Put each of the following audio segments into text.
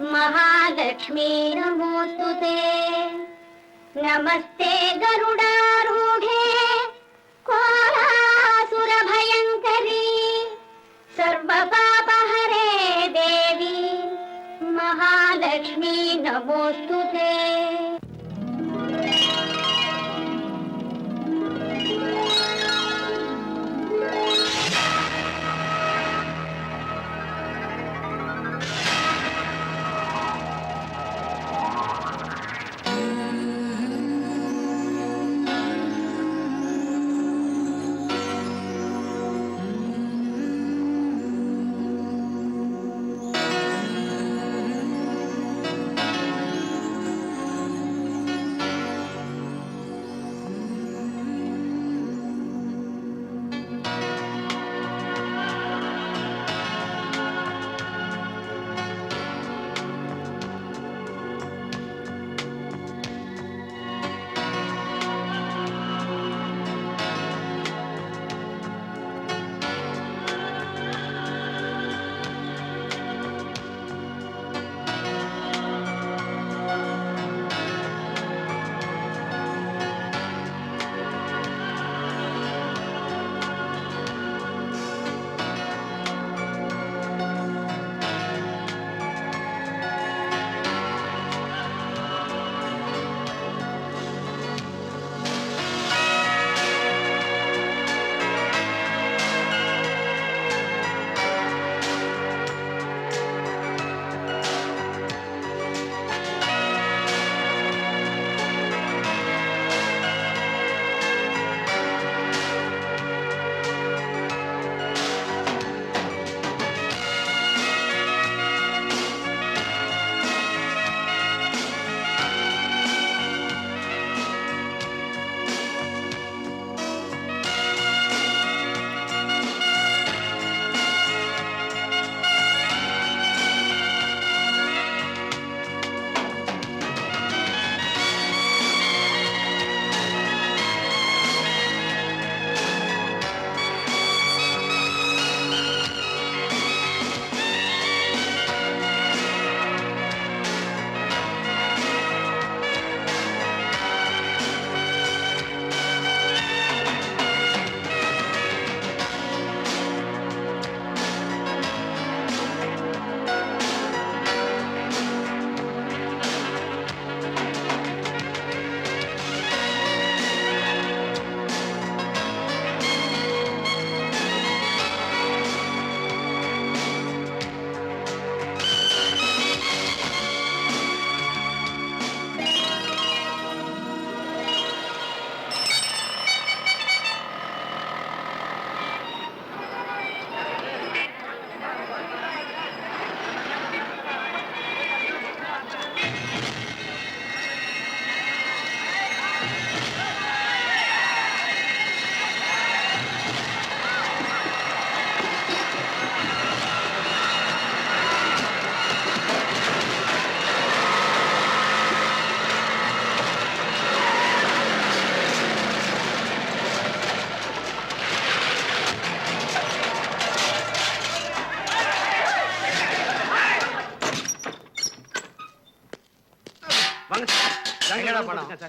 महालक्ष्मी नमोस्तुते। नमस्ते गरुडारूढे कोलासुरभयङ्करी सर्वपापहरे देवी महालक्ष्मी नमोस्तुते।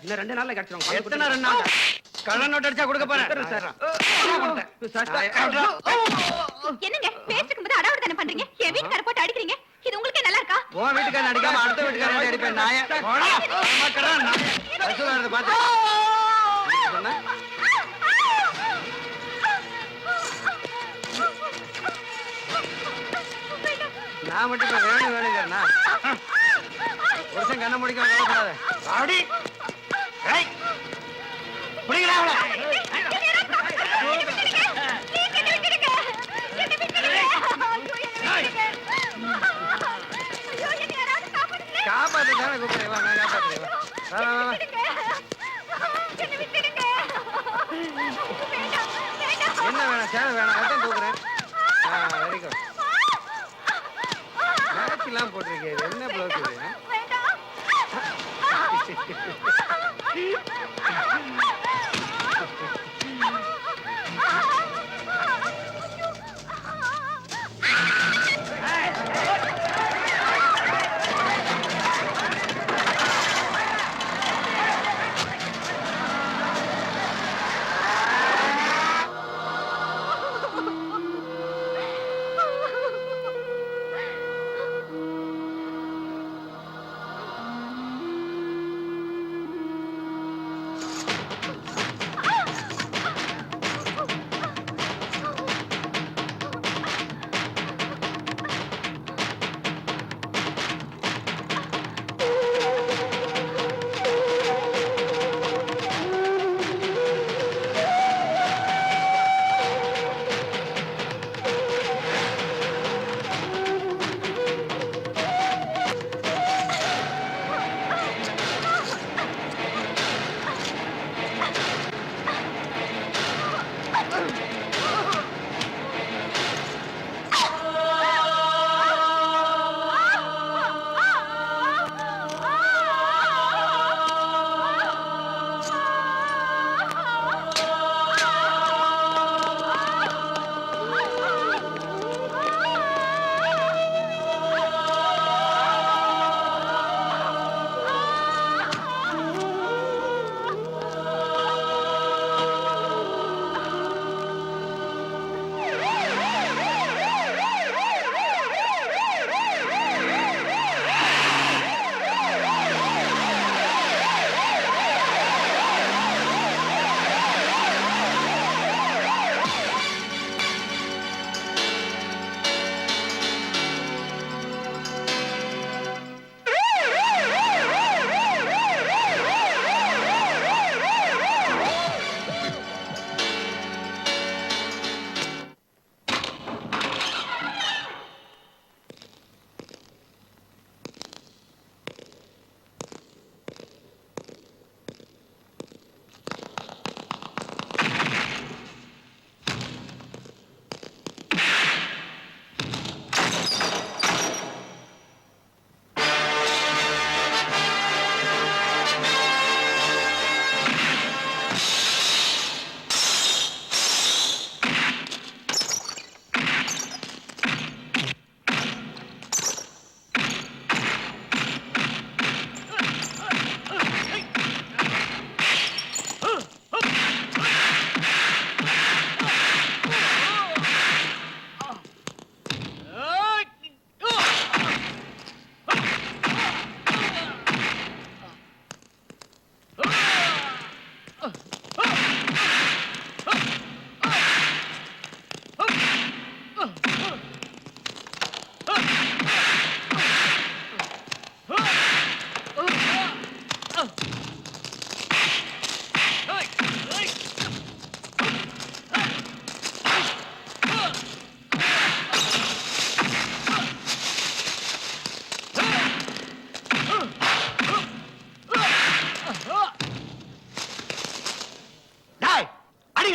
இன்னும் 2 நாள்ல கிடைச்சிரும். எத்தனை 2 நாள்? கள்ள நோட் அடிச்சா கொடுக்க போறேன். என்னங்க பேசிக்கும் போது அடாவடி தான பண்றீங்க? என் வீட்டுக்கார போட்டு அடிக்கிறீங்க. இது உங்களுக்கு நல்லா இருக்கா? உன் வீட்டுக்காரன் அடிக்காம அடுத்த வீட்டுக்காரன் அடிப்பேன் நாயே. போடா. மாக்கடா நான். ரசூலறத பாத்து. சொன்னா? நான் மட்டும் வேணுங்கிறனா? ஒருத்தன் கண்ண முடிக்க வரக்கூடாது. ஆடி. ஏய். புடிங்கடா அவள. காப்பாத்து தானே கூப்பிடுறேன். வா நான் காப்பாத்துறேன். வா வா வா. என்ன வேணாம் சேலை வேணாம் அதான் தூக்குறேன். Very good. மேட்ச்லாம் போட்டிருக்கேன். என்ன ப்ளவுஸ் இது?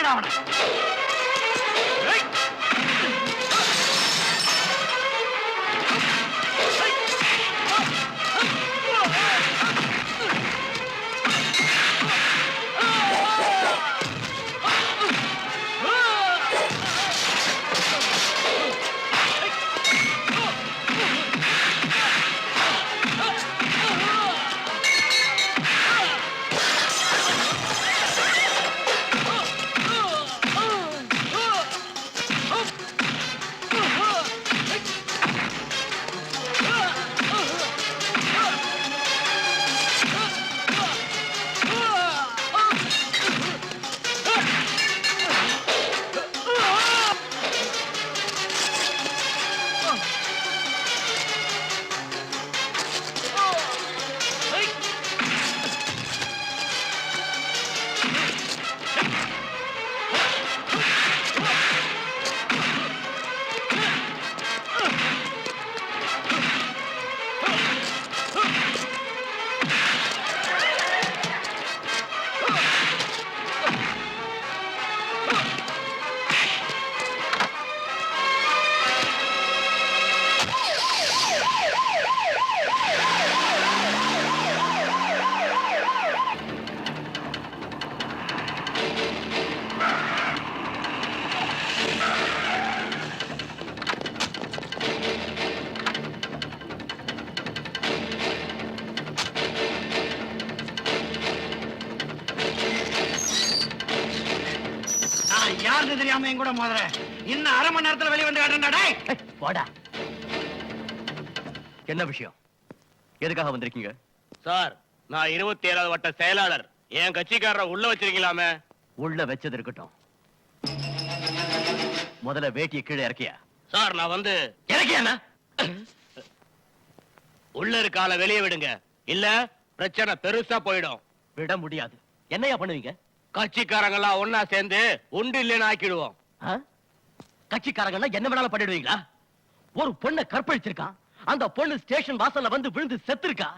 பிடிங்கடா அவனை. யாருன்னு தெரியாம என் கூட மோதுற. இன்னும் அரை மணி நேரத்துல வெளியே வந்து காட்டுறா. போடா. என்ன விஷயம்? எதுக்காக வந்திருக்கீங்க? சார், நான் 27வது வட்ட செயலாளர். என் கட்சிக்காரரை உள்ள வச்சிருக்கீங்களாமே. உள்ள வச்சது இருக்கட்டும். முதல்ல வேட்டியை கீழே இறக்கியா? சார், நான் வந்து இறக்கியா? உள்ள இருக்க ஆளை வெளியே விடுங்க, இல்ல பிரச்சனை பெருசா போயிடும். விட முடியாது. என்னையா பண்ணுவீங்க? கட்சிக்காரங்களாம் ஒன்னா சேர்ந்து உண்டு இல்லைன்னு ஆக்கிடுவோம். கட்சிக்காரங்க என்ன வேணாலும் பண்ணிடுவீங்களா? ஒரு பொண்ணை கற்பழிச்சிருக்கான். அந்த பொண்ணு ஸ்டேஷன் வாசல்ல வந்து விழுந்து செத்துருக்கா.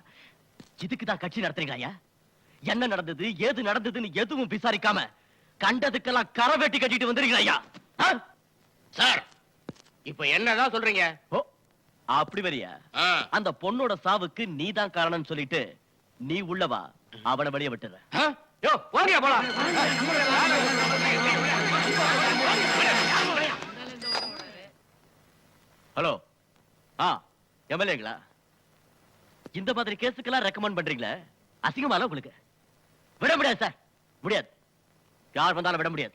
இதுக்குதான் கட்சி நடத்துறீங்களா? என்ன நடந்தது, ஏது நடந்ததுன்னு எதுவும் விசாரிக்காம கண்டதுக்கெல்லாம் கரை வெட்டி கட்டிட்டு வந்துருக்கீங்களா? சார், இப்ப என்னதான் சொல்றீங்க? ஓ, அப்படி வரியா? அந்த பொண்ணோட சாவுக்கு நீதான் காரணம் சொல்லிட்டு நீ உள்ளவா, அவனை வெளியே விட்டுற. யோ, வாங்க போலாம். ஹலோ, எம்எல்ஏங்களா? இந்த மாதிரி கேஸுக்கெல்லாம் ரெக்கமெண்ட் பண்றீங்களே, அசிங்கமால உங்களுக்கு? விட முடியாது சார், முடியாது. யார் வந்தாலும் விட முடியாது.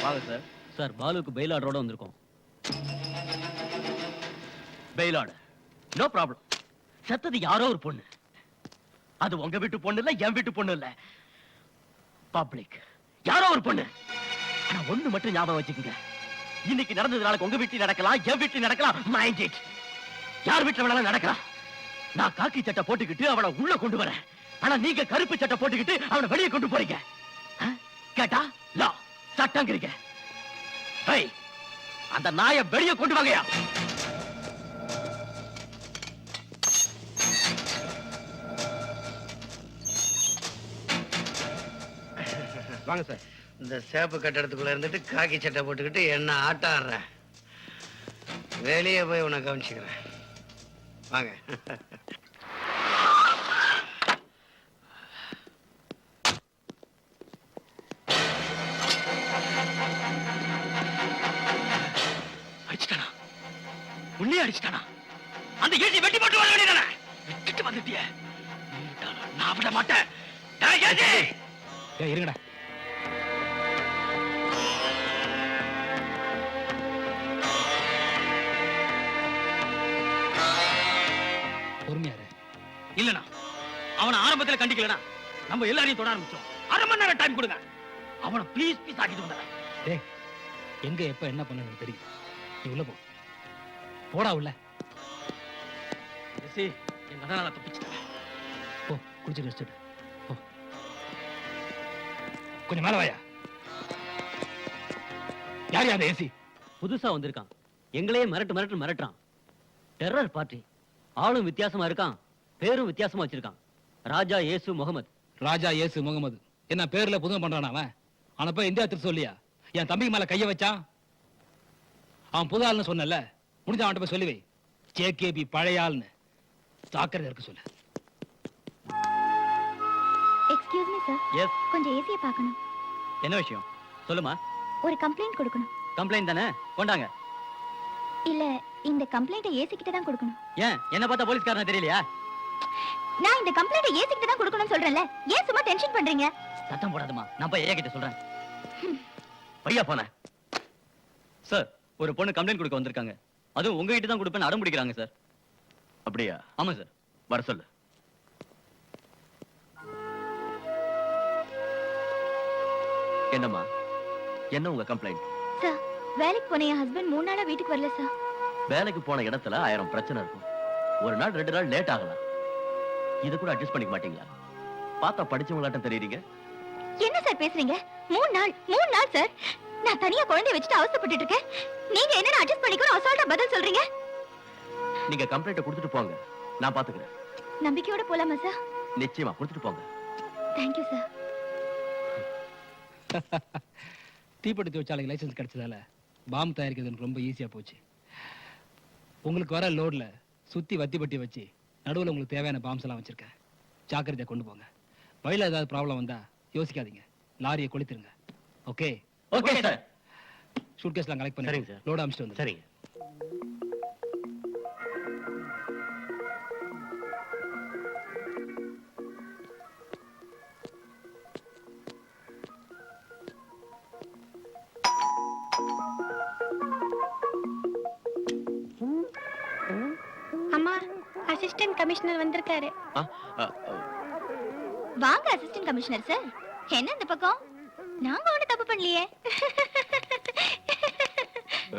வாங்க சார். சார், பாலுக்கு பெயில் ஆர்டரோட வந்திருக்கோம். Bail order? No problem. செத்தது யாரோ ஒரு பொண்ணு. அது உங்க வீட்டு பொண்ணு இல்ல, என் வீட்டு பொண்ணு இல்ல, பப்ளிக். யாரோ ஒரு பொண்ணு. ஆனா ஒண்ணு மட்டும் ஞாபகம் வச்சுக்கோங்க, இன்னைக்கு நடந்தது நாளைக்கு உங்க வீட்டில் நடக்கலாம், என் வீட்டில் நடக்கலாம். Mind it. யார் வீட்டுல வேணாலும் நடக்கலாம். நான் காக்கி சட்டை போட்டுக்கிட்டு அவனை உள்ள கொண்டு வரேன். ஆனா நீங்க கருப்பு சட்டை போட்டுக்கிட்டு அவனை வெளியே கொண்டு போறீங்க. கேட்டா லா சட்டங்கிறீங்க. அந்த நாயை வெளியே கொண்டு வாங்கயா. வாங்க சார். இந்த சேப்பு கட்டடத்துக்குள்ள இருந்துட்டு காக்கி சட்டை போட்டுக்கிட்டு என்ன ஆட்டம் ஆடுற. வெளியே போய் உன்னை கவனிச்சுக்கிறேன். வாங்க. அடிச்சிட்டானா? உன்னையே அடிச்சிட்டானா? அந்த ஏசி வெட்டி போட்டு வர வேண்டியதானே? விட்டுட்டு வந்துட்டியே. நான் விட மாட்டேன். இருங்கடா. பொறுமையாரு. இல்லனா அவனை ஆரம்பத்துல கண்டிக்கலனா நம்ம எல்லாரையும் தொட ஆரம்பிச்சோம். அரை மணி நேரம் டைம் கொடுங்க. அவனை பீஸ் பீஸ் ஆக்கிட்டு வந்தேன். டேய், எங்க எப்ப என்ன பண்ணணும்னு தெரியும். நீ உள்ள போ. போடா உள்ள. எங்க அண்ணால தப்பிச்சிட்டேன். போ, குடிச்சு ரெஸ்ட் எடு. போ. கொஞ்சம் மேல வாயா. யார் அந்த ஏசி? புதுசா வந்திருக்கான். எங்களையே மிரட்டுறான். Terror party. ஆளும் வித்தியாசமா இருக்கான், பேரும் வித்தியாசமா வச்சிருக்கான். ராஜா ஏசு முகமது. ராஜா இயேசு முகமது என்ன பேர்ல புதுமை பண்றான் அவன். அவனை போய் இந்தியா திரு சொல்லியா என் தம்பிக்கு மேல கைய வச்சான். அவன் புது ஆள்னு சொன்னல, முடிஞ்ச அவன்கிட்ட போய் சொல்லுவே ஜேகேபி பழைய ஆள்னு. ஜாக்கிரதை இருக்க சொல்லு. எக்ஸ்கியூஸ் மீ சார், எஸ், கொஞ்சம் ஏசியை பார்க்கணும். என்ன விஷயம் சொல்லுமா. ஒரு கம்ப்ளைண்ட் கொடுக்கணும். கம்ப்ளைண்ட் தானே, கொண்டாங்க. இல்ல, இந்த கம்ப்ளைண்ட்டை ஏசி கிட்ட தான் கொடுக்கணும். ஏன் என்ன பார்த்தா போலீஸ்காரனா தெரியலையா? நான் இந்த கம்ப்ளைண்ட்டை ஏசி கிட்ட தான் கொடுக்கணும்னு சொல்றேன்ல, ஏன் சும்மா டென்ஷன் பண்றீங்க? சத்தம் போடாதம்மா, நான் போய் ஏன் கிட்ட சொல்றேன். பையா போன சார், ஒரு பொண்ணு கம்ப்ளைண்ட் கொடுக்க வந்திருக்காங்க. அதுவும் உங்ககிட்ட தான் கொடுப்பேன்னு அடம் பிடிக்கிறாங்க சார். அப்படியா? ஆமா சார். வர சொல்லு. என்னம்மா, என்ன உங்க கம்ப்ளைண்ட்? சார், வேலைக்கு போன என் ஹஸ்பண்ட் 3 நாளா வீட்டுக்கு வரல சார். வேலைக்கு போன இடத்துல 1000 பிரச்சனை இருக்கும். ஒரு நாள் 2 நாள் லேட் ஆகலாம். இது கூட அட்ஜஸ்ட் பண்ணிக்க மாட்டீங்களா? பார்த்தா படிச்சவங்களாட்டம் தெரியுறீங்க. என்ன சார் பேசுறீங்க? 3 நாள் சார். நான் தனியா குழந்தைய வச்சுட்டு அவஸ்தைப்பட்டுட்டு இருக்கேன். நீங்க என்ன அட்ஜஸ்ட் பண்ணிக்கணும் அசால்ட்டா பதில் சொல்றீங்க? நீங்க கம்ப்ளைண்ட் கொடுத்துட்டு போங்க, நான் பாத்துக்கிறேன். நம்பிக்கையோட போலாமா சார்? நிச்சயமா கொடுத்துட்டு போங்க. Thank you sir. தீப்பெட்டி தொழிற்சாலைக்கு லைசன்ஸ் கிடைச்சதால பாம்பு தயாரிக்கிறது எனக்கு ரொம்ப ஈஸியா போச்சு. உங்களுக்கு வர லோட்ல சுத்தி வத்தி பட்டி வச்சு நடுவில் உங்களுக்கு தேவையான பாம்ஸ் எல்லாம் வச்சிருக்கேன். ஜாக்கிரதையா கொண்டு போங்க. வழியில ஏதாவது ப்ராப்ளம் வந்தா யோசிக்காதீங்க, லாரியை கொளுத்திருங்க. ஓகே? Okay sir. சூட்கேஸ்லாம் கலெக்ட் பண்ணி சரிங்க சார். லோட் அமிச்சிட்டு வந்து. சரிங்க. அம்மா, அசிஸ்டன்ட் கமிஷனர் வந்திருக்காரு. ஆ, ஆ, வாங்க அசிஸ்டன்ட் கமிஷனர் சார். என்ன இந்த பக்கம்? நாங்க ஒண்ணும் தப்பு பண்ணலையே.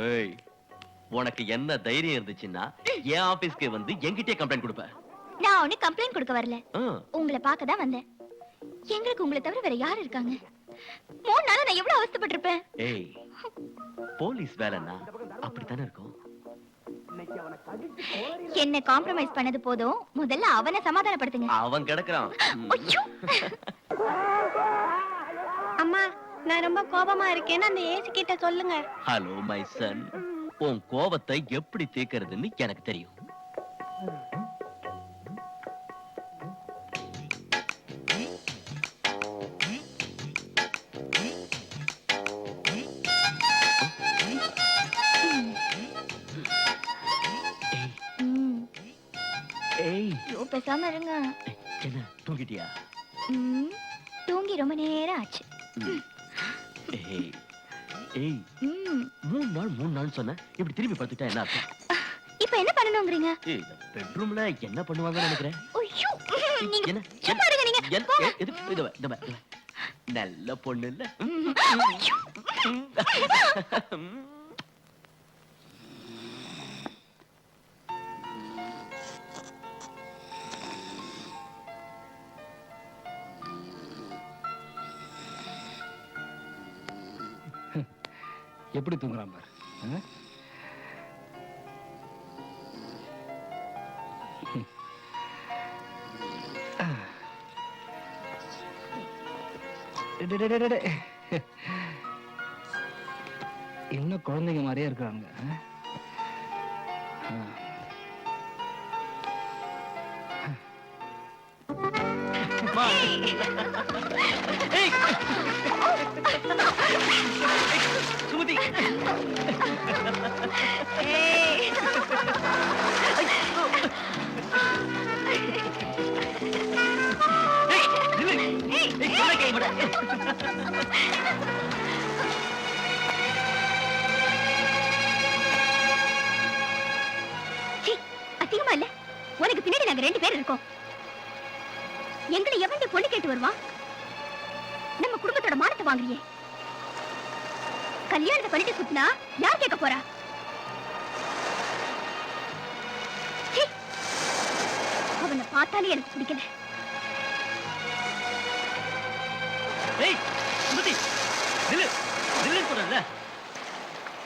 ஏய், உனக்கு என்ன தைரியம் இருந்துச்சுன்னா என் ஆபீஸ்க்கு வந்து என்கிட்டயே கம்ப்ளைண்ட் கொடுப்ப? நான் ஒண்ணு கம்ப்ளைண்ட் கொடுக்க வரல, ஆ, உங்களை பார்க்க தான் வந்தேன். எங்களுக்கு உங்களை தவிர வேற யார் இருக்காங்க? 3 நாளா நான் எவ்வளவு அவஸ்தைப்பட்டிருப்பேன். ஏய், போலீஸ் வேலைன்னா அப்படித்தானே இருக்கும். என்ன காம்ப்ரமைஸ் பண்ணது போதும், முதல்ல அவனை சமாதானப்படுத்துங்க. அவன் கிடக்குறான். ஐயோ! அம்மா, நான் ரொம்ப கோபமா இருக்கேன்னு அந்த ஏசி கிட்ட சொல்லுங்க. ஹலோ மை சன், உன் கோபத்தை எப்படி தீர்க்கிறதுன்னு எனக்கு தெரியும். ஏய், ஐயோ, பேசாம இருங்க. என்ன தூங்கிட்டியா? தூங்கி ரொம்ப நேரம் ஆச்சு. ஏய், ஏய், 3 நாள் சொன்ன, இப்படி திரும்பி பார்த்துட்டா என்ன அர்த்தம்? இப்ப என்ன பண்ணணும்ங்கறீங்க? ஏய், பெட்ரூம்ல என்ன பண்ணுவாங்கன்னு நினைக்கிறேன். ஐயோ, நீங்க என்ன சும்மா இருங்க நீங்க. நல்ல பொண்ணு இல்ல? ஐயோ! எப்படி தூங்குறான் பாரு. இன்னும் குழந்தைங்க மாதிரியே இருக்கிறாங்க. சுமதி, அதிகமா இல்ல? உனக்கு பின்னாடி நாங்க 2 பேர் இருக்கோம். எங்களை எவன் பொண்ணு கேட்டு வருவான்? நம்ம குடும்பத்தோட மானத்தை வாங்குறியே. கல்யாணத்தை பண்ணிட்டு சுத்தினா யார் கேட்க போறா? அவனை பார்த்தாலே எனக்கு பிடிக்கல. ஏய் சுமதி, நில்லு நில்லு சொல்றேன்ல.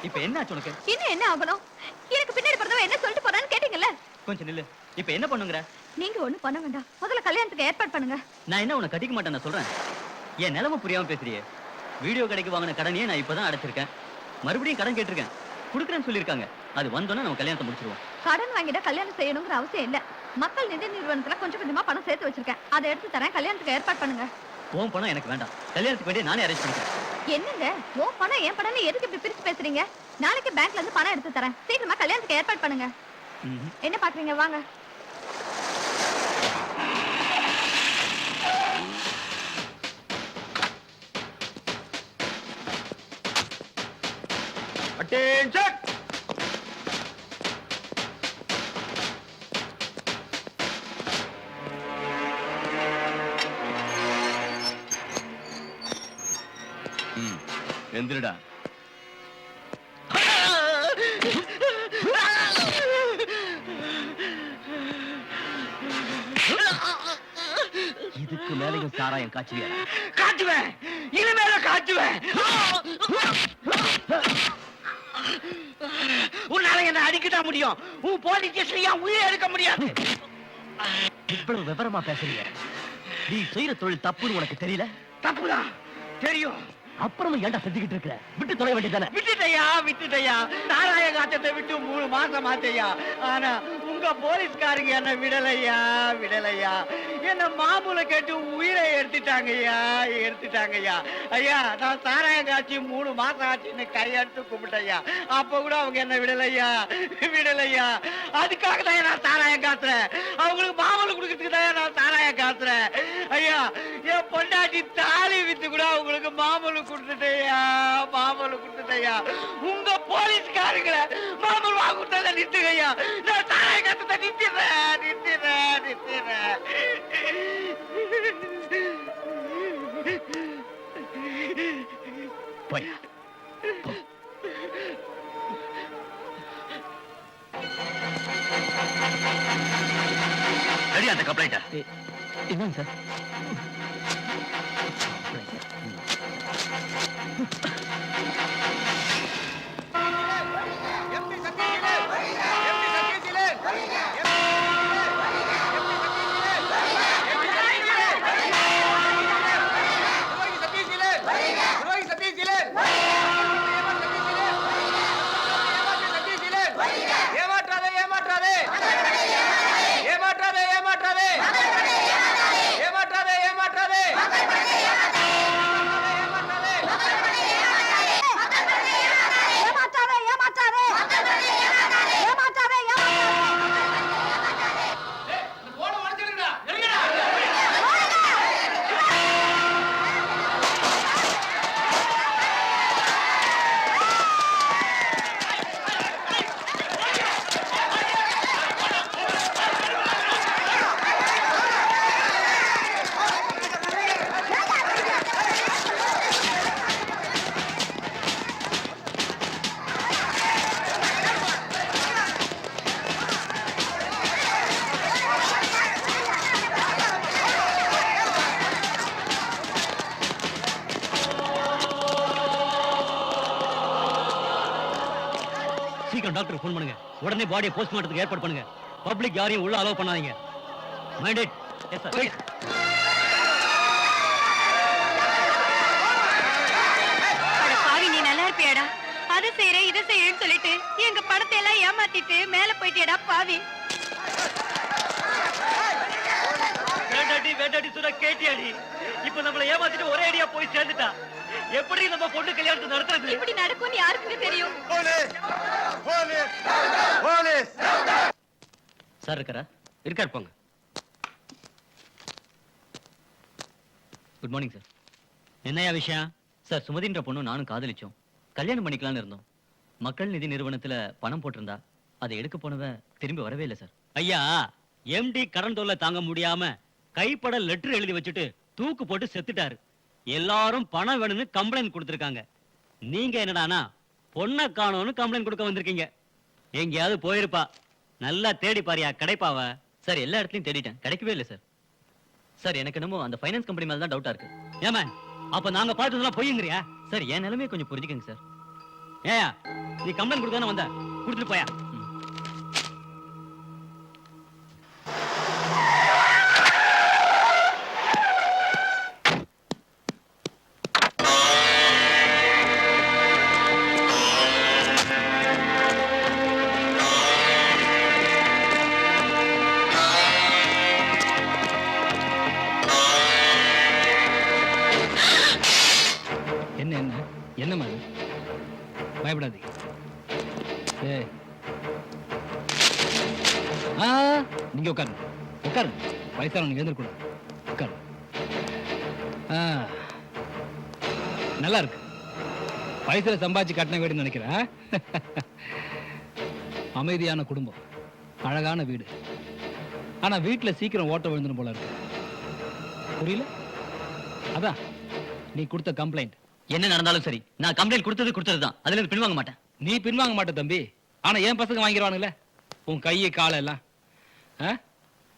இப்ப என்ன ஆச்சு உனக்கு? இன்னும் என்ன ஆகணும்? எனக்கு பின்னாடி பிறந்தவன் என்ன சொல்லிட்டு போறான்னு கேட்டீங்கல்ல? கொஞ்சம் நில்லு. இப்ப என்ன பண்ணுங்கற? நீங்க ஒண்ணு பண்ண வேண்டாம், முதல்ல கல்யாணத்துக்கு ஏற்பாடு பண்ணுங்க. நான் என்ன உன்னை கட்டிக்க மாட்டேன் நான் சொல்றேன். என் நிலைமை புரியாம பேசுறியே. வீடியோ கடைக்கு வாங்கின கடனையே நான் இப்பதான் அடைச்சிருக்கேன். மறுபடியும் கடன் கேட்டிருக்கேன், கொடுக்குறேன்னு சொல்லியிருக்காங்க. அது வந்தோன்னா நம்ம கல்யாணத்தை முடிச்சிருவோம். கடன் வாங்கிட கல்யாணம் செய்யணுங்கிற அவசியம் இல்ல. மக்கள் நிதி நிறுவனத்துல கொஞ்சம் கொஞ்சமா பணம் சேர்த்து வச்சிருக்கேன், அதை எடுத்து தரேன், கல்யாணத்துக்கு ஏற்பாடு பண்ணுங்க. உன் பணம் எனக்கு வேண்டாம், கல்யாணத்துக்கு வேண்டிய நானே அரேஞ்ச் பண்ணிக்கிறேன். என்னங்க உன் பணம் என் பணம்னு எதுக்கு இப்படி பிரிச்சு பேசுறீங்க? நாளைக்கு பேங்க்ல இருந்து பணம் எடுத்து தரேன், சீக்கிரமா கல்யாணத்துக்கு ஏற்பாடு பண்ணுங்க. என்ன பாக்குறீங்க, வாங்க. Attention! எந்திரடா. இதுக்கு மேலையும் சாராயம் காய்ச்சுவியா? காட்டுவேன், இனிமேல காட்டுவேன். உன்னால என்ன அடிக்கதான் முடியும், உன் போலீஸ் ஸ்டேஷன்ல உயிரை எடுக்க முடியாது. இவ்வளவு விவரமா பேசுறீங்க. நீ செய்யற தொழில் தப்புன்னு உனக்கு தெரியல? தப்புதான் தெரியும். அப்புறமா ஏன்டா செஞ்சுக்கிட்டு இருக்க? விட்டு தொலை வேண்டியதானே? விட்டுட்டையா சாராய காட்டத்தை விட்டு 3 மாசம் ஆச்சையா. ஆனா உங்க போலீஸ்காரங்க என்ன விடலையா. என்ன மாமூல கேட்டு உயிரை எடுத்துட்டாங்கய்யா. ஐயா, நான் சாராய காட்சி 3 மாசம் ஆச்சுன்னு கையெடுத்து கும்பிட்டையா. அப்ப கூட அவங்க என்ன விடலையா. அதுக்காக தான் நான் சாராயம் காத்துறேன், அவங்களுக்கு மாமூல கொடுக்கறதுக்கு தான் நான் சாராயம் காத்துறேன். ஐயா, என் பொண்டாட்டி தாலி வித்து கூட அவங்களுக்கு மாமூல கொடுத்துட்டேயா. உங்க போலீஸ்காரங்களை மாமூல் வாங்க கொடுத்தா நிறுத்துங்கய்யா. நான் சாராய காத்தத்தை நிறுத்திடுறேன். போய் ரெடி அந்த கம்ப்ளைண்ட். என்னங்க சார்? சீக்கிரம் டாக்டர் ஃபோன் பண்ணுங்க, உடனே பாடியை போஸ்ட்மார்ட்டத்துக்கு ஏற்பாடு பண்ணுங்க. பப்ளிக் யாரையும் உள்ள அலோவ் பண்ணாதீங்க. மைண்டட். Yes sir. பாவி, நீ நல்லா இருப்பியாடா? அதை செய்யறேன் இதை செய்யறேன்னு சொல்லிட்டு எங்க படத்தை எல்லாம் ஏமாத்திட்டு மேல போயிட்டியடா பாவி. வேண்டாடி சுரா கேட்டியாடி. இப்ப நம்மள ஏமாத்திட்டு ஒரே அடியா போய் சேர்ந்துட்டா. எப்படி நம்ம பொண்ணு கல்யாணத்தை நடத்துறது? இப்படி நடக்கும்னு யாருக்குமே தெரியும். சார் இருக்காரா? இருக்கார், போங்க. Good morning sir. என்னையா விஷயம்? சார், சுமதின்ற பொண்ணு நானும் காதலிச்சோம், கல்யாணம் பண்ணிக்கலாம்னு இருந்தோம். மக்கள் நிதி நிறுவனத்துல பணம் போட்டிருந்தா அதை எடுக்க போனவ திரும்பி வரவே இல்லை சார். ஐயா, எம்டி கடன் தொல்லை தாங்க முடியாம கைப்பட லெட்டர் எழுதி வச்சுட்டு தூக்கு போட்டு செத்துட்டாரு. எல்லாரும் பணம் வேணும்னு கம்ப்ளைண்ட் கொடுத்திருக்காங்க. நீங்க என்னடானா பொண்ணை காணோம்னு கம்ப்ளைண்ட் கொடுக்க வந்திருக்கீங்க. எங்கேயாவது போயிருப்பா, நல்லா தேடி பாரியா, கிடைப்பாவ. சார், எல்லா இடத்துலயும் தேடிட்டேன், கிடைக்கவே இல்லை சார். சார், எனக்கு என்னமோ அந்த ஃபைனான்ஸ் கம்பெனி மேல தான் டவுட்டா இருக்கு. ஏமா, அப்ப நாங்க பார்த்ததெல்லாம் பொய்யுங்கறியா? சார், என் நிலைமையை கொஞ்சம் புரிஞ்சுக்கங்க சார். ஏயா, நீ கம்ப்ளைண்ட் கொடுத்தானே வந்த, கொடுத்துட்டு போயா. நீங்க உட்காருங்க உட்காருங்க. வயசானவங்க எழுந்திருக்கூடாது. உட்காருங்க. நல்லா இருக்கு. வயசுல சம்பாதிச்சு கட்டின வீடுன்னு நினைக்கிறேன். அமைதியான குடும்பம், அழகான வீடு. ஆனா வீட்டுல சீக்கிரம் ஓட்ட விழுந்துடும் போல இருக்கு. புரியல? அதான் நீ கொடுத்த கம்ப்ளைண்ட். என்ன நடந்தாலும் சரி, நான் கம்ப்ளைண்ட் கொடுத்ததுதான். அதுல இருந்து பின்வாங்க மாட்டேன். நீ பின்வாங்க மாட்ட தம்பி. ஆனா என் பசங்க வாங்கிடுவானுங்களே உன் கையை காலை எல்லாம்.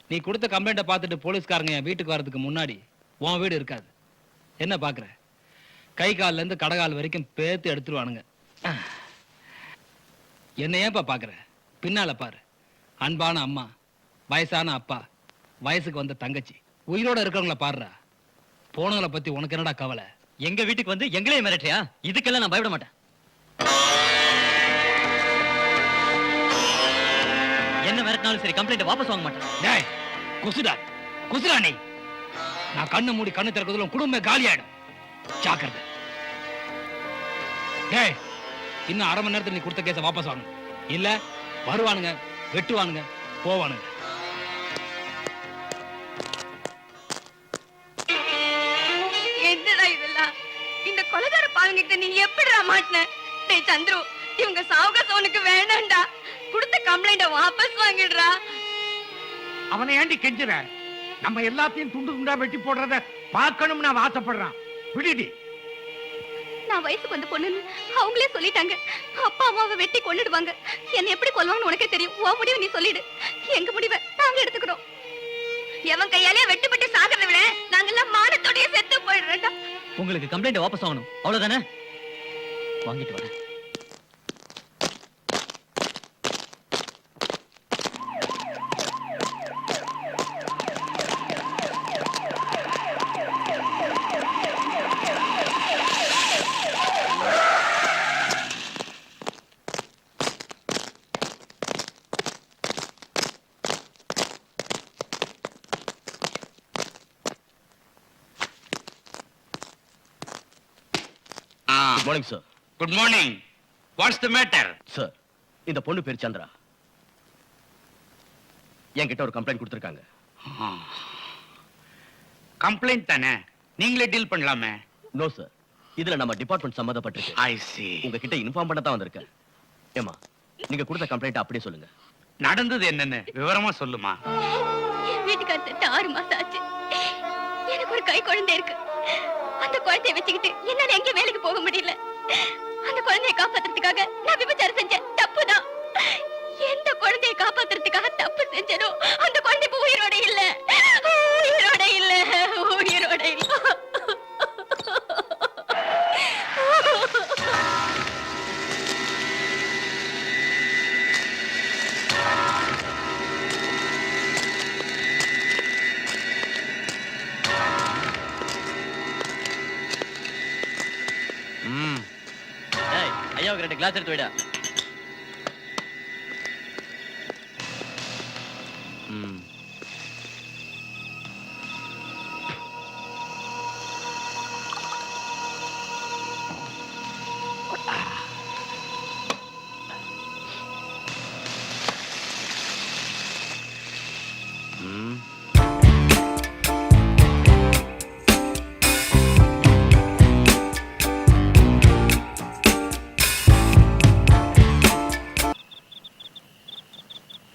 நீ கொடுத்த கம்ப்ளைண்ட்டை பார்த்துட்டு போலீஸ்காரங்க என் வீட்டுக்கு வர்றதுக்கு முன்னாடி உன் வீடு இருக்காது. என்ன பாக்குற? கை கால்ல இருந்து கடகால் வரைக்கும் பேத்து எடுத்துருவானுங்க. என்ன ஏன்பா பாக்குற? பின்னால பாரு. அன்பான அம்மா, வயசான அப்பா, வயசுக்கு வந்த தங்கச்சி, உயிரோட இருக்கிறவங்கள பாருடா. போனவங்களை பத்தி உனக்கு என்னடா கவலை? எங்க வீட்டுக்கு வந்து எங்களே மிரட்டுறியா? இதுக்கெல்லாம் நான் பயப்பட மாட்டேன். என்ன மிரட்டினாலும் சரி, கம்ப்ளைண்ட் வாபஸ் வாங்க மாட்டேன். டேய் குசுடா குசுடா நீ. நான் கண்ணு மூடி கண்ணு திறக்கிறதுல குடும்பமே காலி ஆயிடும். ஜாக்கிரதை. டேய் இன்னும் அரை மணி நேரத்துல நீ கொடுத்த கேஸை வாபஸ் வாங்க. இல்ல வருவானுங்க, வெட்டுவானுங்க, போவானுங்க. என்னடா இதெல்லாம்? இந்த கொலைகார பாவங்கிட்ட நீ எப்படிடா மாட்டின? டேய் சந்துரு, இவங்க சாவகாசம் உனக்கு வேணாம்டா. கொடுத்த கம்ப்ளைண்ட வாபஸ் வாங்கிடுறா. அவனை ஏண்டி கெஞ்சுற? நம்ம எல்லாத்தையும் துண்டு துண்டா வெட்டி போடுறத பார்க்கணும்னு நான் ஆசைப்படுறான். விடுடி. நான் வயசுக்கு வந்த பொண்ணுன்னு அவங்களே சொல்லிட்டாங்க. அப்பா அம்மாவை வெட்டி கொன்னுடுவாங்க. என்ன எப்படி கொல்வாங்கன்னு உனக்கே தெரியும். உன் முடிவை நீ சொல்லிடு. எங்க முடிவை நாங்க எடுத்துக்கிறோம். எவன் கையாலே வெட்டுப்பட்டு சாகிறத விட நாங்கெல்லாம் மானத்தோடயே செத்து போயிடுறோம்டா. உங்களுக்கு கம்ப்ளைண்ட் வாபஸ் வாங்கணும், அவ்வளவுதானே? வாங்கிட்டு வரேன். Good morning sir. Good morning. What's the matter? Sir, இந்த பொண்ணு பேர் சந்திரா. என்கிட்ட ஒரு கம்ப்ளைண்ட் கொடுத்திருக்காங்க. கம்ப்ளைண்ட் தானே, நீங்களே டீல் பண்ணலாமே. நோ சார், இதுல நம்ம டிபார்ட்மெண்ட் சம்மந்தப்பட்டிருக்கு. ஐ see. உங்ககிட்ட இன்ஃபார்ம் பண்ண தான் வந்திருக்கேன். ஏமா, நீங்க கொடுத்த கம்ப்ளைண்ட் அப்படியே சொல்லுங்க. நடந்தது என்னன்னு விவரமா சொல்லுமா. என் வீட்டுக்கார செத்து 6 மாசம் ஆச்சு. எனக்கு ஒரு கை குழந்தை இருக்கு. அந்த குழந்தையை வச்சுக்கிட்டு என்னால எங்க வேலைக்கு போக முடியல. அந்த குழந்தையை காப்பாத்துறதுக்காக நான் விபச்சாரம் செஞ்சேன். தப்புதான். எந்த குழந்தையை காப்பாத்துறதுக்காக தப்பு செஞ்சனோ அந்த குழந்தை இப்ப உயிரோட இல்ல. உயிரோட இல்ல. உயிரோட இல்ல. ஐயாவுக்கு 2 கிளாஸ் எடுத்து விடா.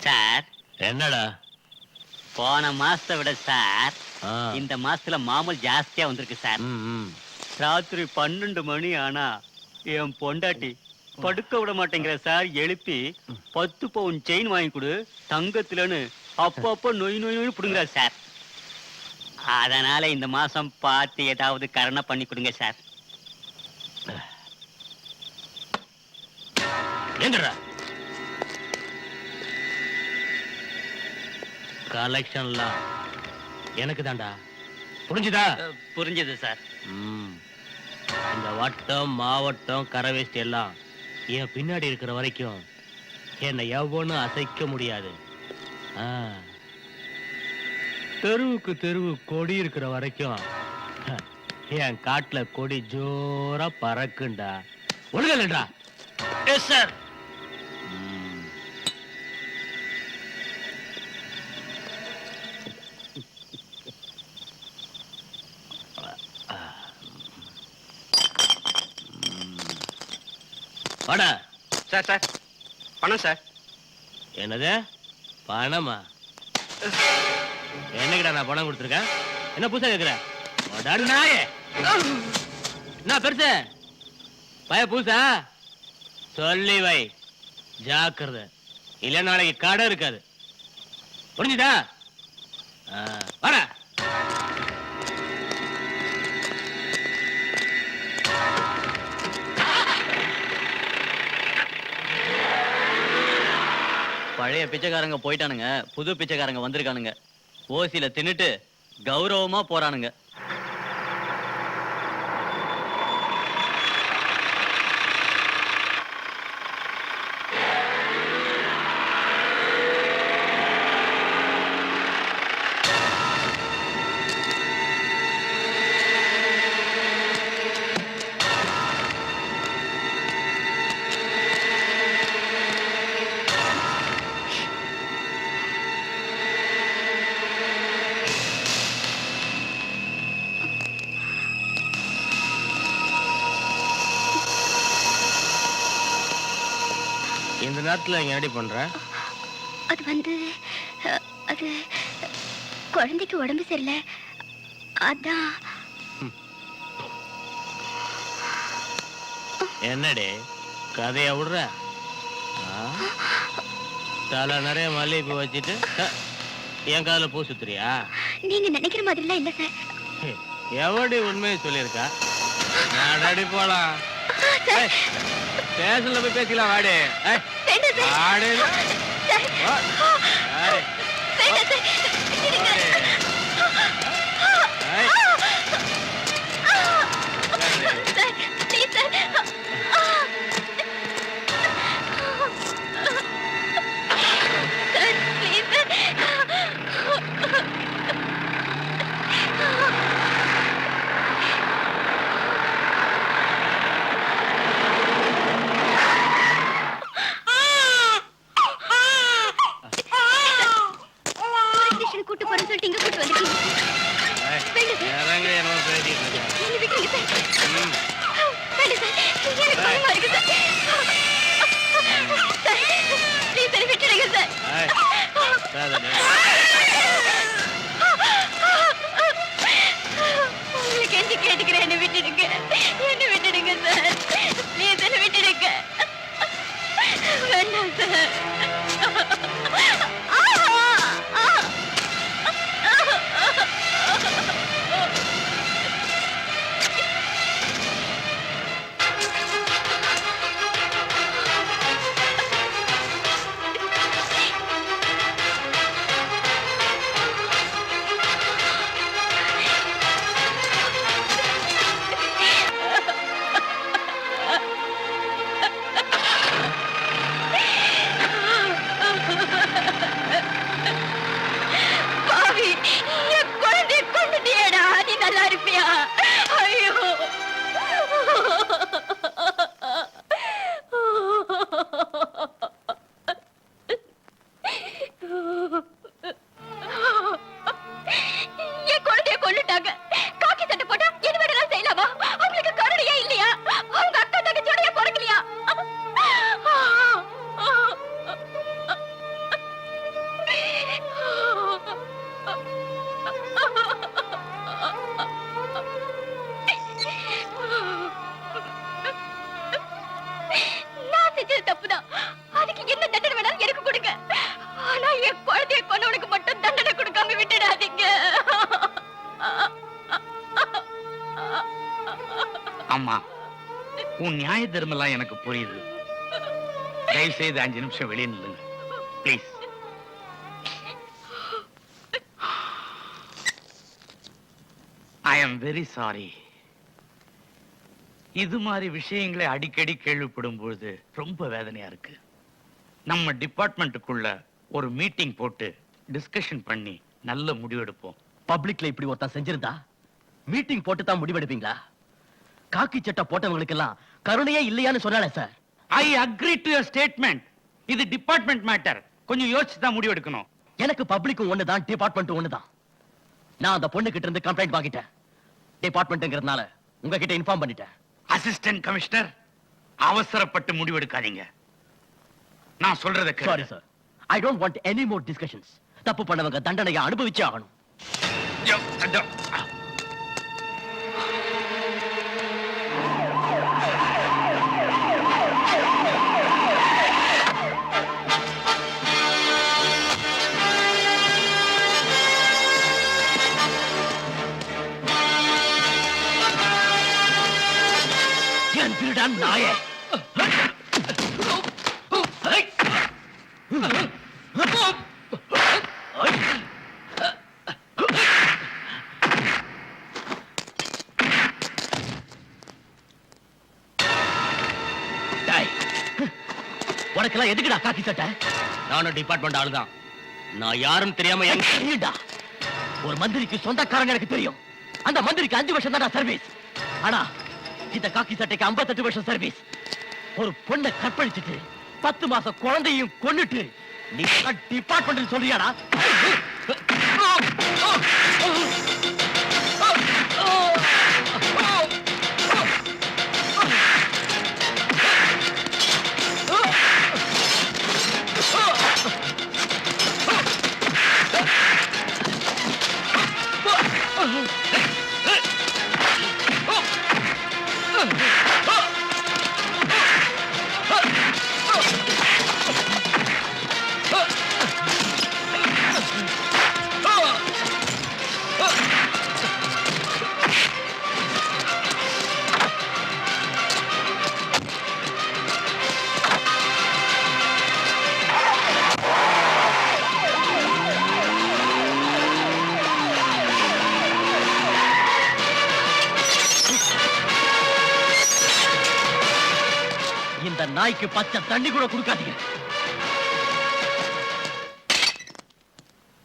சார், என்னடா போன மாசத்தை விட சார் இந்த மாசத்துல மாமூல் ஜாஸ்தியா வந்திருக்கு சார். ராத்திரி 12 மணி ஆனா என் பொண்டாட்டி படுக்க விட மாட்டேங்கிற சார். எழுப்பி 10 பவுன் செயின் வாங்கி கொடு தங்கத்துலன்னு அப்பப்ப நொய் நொய் நொய் புடுங்குறா சார். அதனால இந்த மாசம் பார்த்து ஏதாவது கரணை பண்ணி கொடுங்க சார். என்னடா கலெக்ஷன்லாம் எனக்கு தான்டா, புரிஞ்சுதா? புரிஞ்சது சார். இந்த வட்டம் மாவட்டம் கரவேஸ்ட் எல்லாம் என் பின்னாடி இருக்கிற வரைக்கும் என்னை எவனும் அசைக்க முடியாது. தெருவுக்கு தெருவு கொடி இருக்கிற வரைக்கும் என் காட்டுல கொடி ஜோரா பறக்குண்டா. ஒழுங்கலடா. Yes sir. சார் சார் பணம் சார். என்னது பணமா? என்னைக்குடா நான் பணம் கொடுத்துருக்கேன்? என்ன புதுசா கேக்குற? டாடி நாயே என்ன பெருசு பய புதுசா? சொல்லி வை, ஜாக்கிரதை, இல்ல நாளைக்கு கடை இருக்காது. புரிஞ்சுதா? வர பழைய பிச்சைக்காரங்க போயிட்டானுங்க, புது பிச்சைக்காரங்க வந்திருக்கானுங்க. ஓசியில தின்னுட்டு கௌரவமா போறானுங்க. இந்த நேரத்துல இங்க ரெடி பண்ற? அது வந்து அது குழந்தைக்கு உடம்பு சரியில்லை, அதான். என்னடி கதைய விடுற? தலை நிறைய மல்லிகைப்பூ வச்சுட்டு என் காதுல பூ சுத்துறியா? நீங்க நினைக்கிற மாதிரிலாம் இல்ல சார். எவடி உண்மையை சொல்லியிருக்கா? நான் ரெடி போலாம். ஸ்டேஷன்ல போய் பேசிக்கலாம். வாடி வாடி கூட்டு போறேன்னு சொல்லிட்டு இங்க கூட்டு வந்துட்டீங்க. இறங்க என்ன பேசிட்டு இருக்க? என்ன விட்டுருங்க சார். வேண்டாம் சார், எனக்கு பயமா இருக்கு சார். சார், ப்ளீஸ் என்ன விட்டுடுங்க சார். உங்களுக்கு என்ன கேட்டுக்கிறேன், என்ன விட்டுடுங்க, என்ன விட்டுடுங்க சார். ப்ளீஸ் என்ன விட்டுடுங்க. வேண்டாம் சார். அம்மா, உன் நியாய தர்மம் எனக்கு புரியுது. தயவு செய்து 5 நிமிஷம் வெளியே நில்லுங்க please. I am very sorry. இது மாதிரி விஷயங்களை அடிக்கடி கேள்விப்படும் பொழுது ரொம்ப வேதனையா இருக்கு. நம்ம டிபார்ட்மெண்ட்டுக்குள்ள ஒரு மீட்டிங் போட்டு டிஸ்கஷன் பண்ணி நல்ல முடிவெடுப்போம். பப்ளிக்ல இப்படி ஒருத்தன் செஞ்சிருந்தா மீட்டிங் போட்டு தான் முடிவெடுப்பீங்களா? காக்கி சட்டை போட்டவங்களுக்கு எல்லாம் கருணையே இல்லையான்னு சொன்னாலே sir. I agree to your statement. இது டிபார்ட்மெண்ட் மேட்டர். கொஞ்சம் யோசிச்சு தான் முடிவெடுக்கணும். எனக்கு பப்ளிக்கும் ஒண்ணுதான், டிபார்ட்மெண்ட் ஒண்ணுதான். நான் அந்த பொண்ணு கிட்ட இருந்து கம்ப்ளைண்ட் வாங்கிட்டேன். டிபார்ட்மெண்ட்ங்கிறதுனால உங்ககிட்ட இன்ஃபார்ம் பண்ணிட்டேன். அசிஸ்டன்ட் கமிஷனர், அவசரப்பட்டு முடிவெடுக்காதீங்க. நான் சொல்றத sorry sir, I don't want any more discussions. தப்பு பண்ணவங்க தண்டனையை அனுபவிச்சே ஆகணும். என் திருடன் நாயே! உனக்கெல்லாம் எதுக்குடா காக்கி சட்டை? நானும் டிபார்ட்மெண்ட் ஆளுதான். நான் யாருன்னு தெரியாம தெரியும்டா. ஒரு மந்திரிக்கு சொந்தக்காரங்க எனக்கு தெரியும். அந்த மந்திரிக்கு 5 வருஷம் தான் சர்வீஸ். ஆனா இந்த காக்கி சட்டைக்கு 58 வருஷம் சர்வீஸ். ஒரு பொண்ணை கற்பழிச்சிட்டு 10 மாசம் குழந்தையும் கொன்னுட்டு நீ டிபார்ட்மெண்ட் சொல்றியாடா? இந்த நாய்க்கு பச்சை தண்ணி கூட கொடுக்காதீங்க.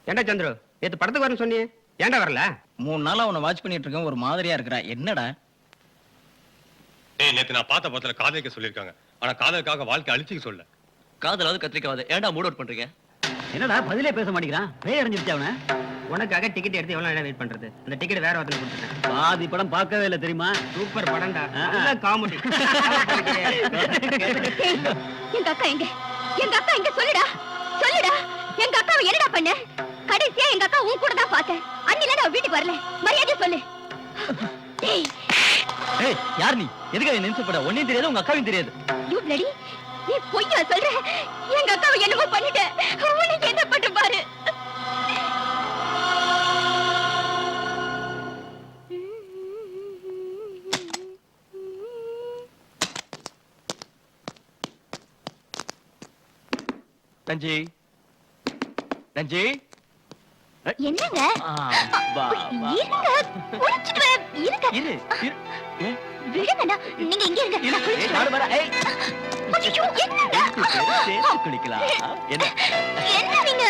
ஏண்டா சந்திரு, நேத்து படத்துக்கு வரேன்னு சொன்னியே, ஏன்டா வரல? 3 நாளா உன்னை வாட்ச் பண்ணிட்டு இருக்கேன், ஒரு மாதிரியா இருக்கிறா. என்னடா? ஏய், நேத்து நான் பார்த்த படத்துல காதலிக்க சொல்லிருக்காங்க. ஆனா காதலுக்காக வாழ்க்கை அழிச்சிக்க சொல்ல. காதலாவது கத்திரிக்காவது ஏன்டா மூட் அவுட் பண்றீங்க? என்னடா பதிலே பேச மாட்டேங்கிறான்? பேய் அறிஞ்சிருச்சு அவன. உனக்காக டிக்கெட் எடுத்து எவ்வளவு நேரம் வெயிட் பண்றது? அந்த டிக்கெட் வேற ஒருத்தனுக்கு கொடுத்துட்டேன். பாதி படம் பார்க்கவே இல்லை தெரியுமா? சூப்பர் படம்டா, நல்ல காமெடி. எங்க அக்கா எங்க? எங்க அக்கா எங்க? சொல்லுடா, சொல்லுடா. எங்க அக்காவை என்னடா பண்ண? கடைசியா எங்க அக்கா உன் கூட தான் பார்த்தேன். அன்னில நான் வீட்டுக்கு வரல. மரியாதை சொல்லு. டேய், ஏய், யார் நீ? எதுக்கு நினைச்சப்பட? ஒன்னையும் தெரியாது, உங்க அக்காவையும் தெரியாது. யூ பிளடி, நீ பொய்யா சொல்ற? எங்க அக்காவை என்னமோ பண்ணிட்ட. உனக்கு என்ன பண்ண பாரு. நஞ்சி, நஞ்சி, என்னங்க? வா, வா. இருங்க, குளிச்சிட்டு வர. இருங்க. இரு, இரு. ஏ, விடுங்கண்ணா, நீங்க இங்க இருங்க. நான் ஏய், குளிச்சிட்டு நானு வரேன். வரேன். ஏய், ஐயோ, என்னங்க? சேர்த்து குளிக்கலாம். என்ன? என்ன நீங்க?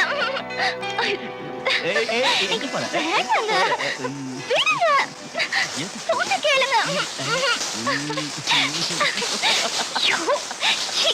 ஏய், ஏய், எங்க போற? வேண்டாங்க. விடுங்க. சொன்ன கேளுங்க. ஐயோ, சீ.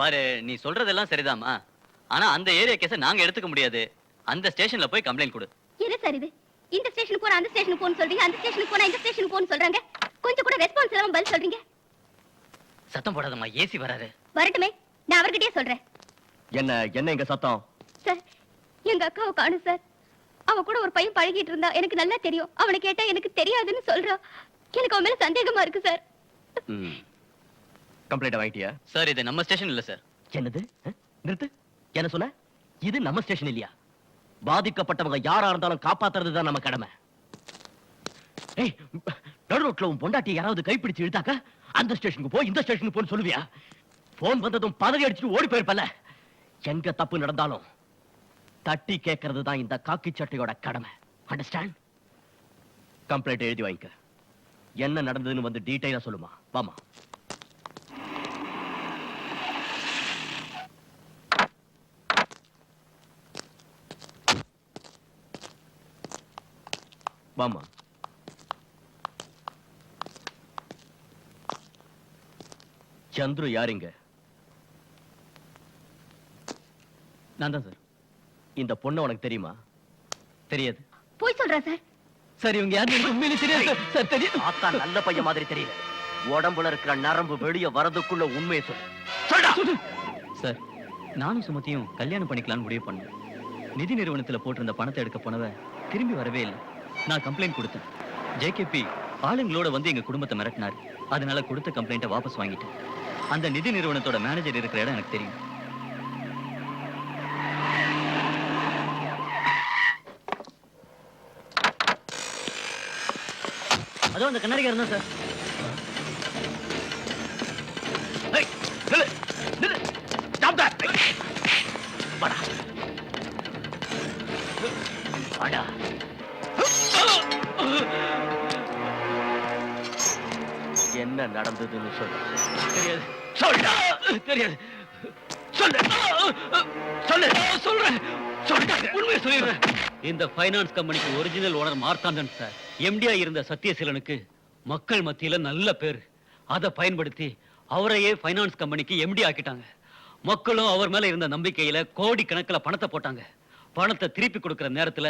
பாரு நீ சொல்றதெல்லாம் சரிதாம்மா, ஆனா அந்த ஏரியா கேஸ நாங்க எடுத்துக்க முடியாது. அந்த ஸ்டேஷன்ல போய் கம்ப்ளைண்ட் கொடு. என்ன சார் இது? இந்த ஸ்டேஷனுக்கு போற அந்த ஸ்டேஷனுக்கு போன்னு சொல்றீங்க, அந்த ஸ்டேஷனுக்கு போனா இந்த ஸ்டேஷனுக்கு போன்னு சொல்றாங்க. கொஞ்சம் கூட ரெஸ்பான்ஸ் இல்லாம பதில் சொல்றீங்க. சத்தம் போடாதம்மா, ஏசி வராது. வரட்டுமே, நான் அவர்கிட்டயே சொல்றேன். என்ன என்ன எங்க சத்தம்? சார், எங்க அக்காவை காணும் சார். அவ கூட ஒரு பையன் பழகிட்டு இருந்தா, எனக்கு நல்லா தெரியும். அவனை கேட்டா எனக்கு தெரியாதுன்னு சொல்றா. எனக்கு அவன் மேல சந்தேகமா இருக்கு சார். கம்ப்ளைண்ட் வாங்கிட்டியா? சார் இது நம்ம ஸ்டேஷன் இல்ல சார். என்னது? நிறுத்து. என்ன சொன்ன? இது நம்ம ஸ்டேஷன் இல்லையா? பாதிக்கப்பட்டவங்க யாரா இருந்தாலும் காப்பாத்துறது தான் நம்ம கடமை. ஏய், நடு ரோட்ல உன் பொண்டாட்டி யாராவது கைப்பிடிச்சு இழுத்தாக்க அந்த ஸ்டேஷனுக்கு போ, இந்த ஸ்டேஷனுக்கு போன்னு சொல்லுவியா? போன் வந்ததும் பதவி அடிச்சுட்டு ஓடி போயிருப்பல. எங்க தப்பு நடந்தாலும் தட்டி கேட்கறது தான் இந்த காக்கி சட்டையோட கடமை. அண்டர்ஸ்டாண்ட்? கம்ப்ளைண்ட் எழுதி வாங்கிக்க. என்ன நடந்ததுன்னு வந்து டீடைலா சொல்லுமா. வாமா. வாமா. சந்துரு யாருங்க? நான் தான் சார். இந்த பொண்ணு உனக்கு தெரியுமா? தெரியாது. போய் சொல்றா சார். சரி, இவங்க யாரு உண்மையிலே தெரியாது சார். தெரியும். ஆத்தா நல்ல பையன் மாதிரி தெரியல. உடம்புல இருக்கிற நரம்பு வெளிய வரதுக்குள்ள உண்மையை சொல்லு. சார், நானும் சுமத்தியும் கல்யாணம் பண்ணிக்கலாம்னு முடிவு பண்ணேன். நிதி நிறுவனத்துல போட்டிருந்த பணத்தை எடுக்க போனவ திரும்பி வரவே இல்லை. நான் கம்ப்ளைண்ட் கொடுத்தேன். ஜேகேபி ஆளுங்களோட வந்து எங்க குடும்பத்தை மிரட்டினார். அதனால கொடுத்த கம்ப்ளைண்ட்டை வாபஸ் வாங்கிட்டேன். அந்த நிதி நிறுவனத்தோட மேனேஜர் இருக்கிற இடம் எனக்கு தெரியும். அதுவும் அந்த கண்ணாடிக்காரர் தான் சார். ஏய், நில்லு, நில்லு. Stop that. வாடா. வாடா. என்ன நடந்ததுன்னு சொல்லு. தெரியாது. சொல்டா. தெரியாது. சொல்லு. சொல்லு. சொல்றேன். சொல்டா. உண்மையை சொல்லிடுறேன். இந்த ஃபைனான்ஸ் கம்பெனிக்கு ஒரிஜினல் ஓனர் மார்த்தாண்டன் சார். எம்டியா இருந்த சத்யசீலனுக்கு மக்கள் மத்தியில நல்ல பேர். அதை பயன்படுத்தி அவரையே ஃபைனான்ஸ் கம்பெனிக்கு எம்டி ஆக்கிட்டாங்க. மக்களும் அவர் மேல இருந்த நம்பிக்கையில கோடி கணக்கில் பணத்தை போட்டாங்க. பணத்தை திருப்பி கொடுக்கிற நேரத்துல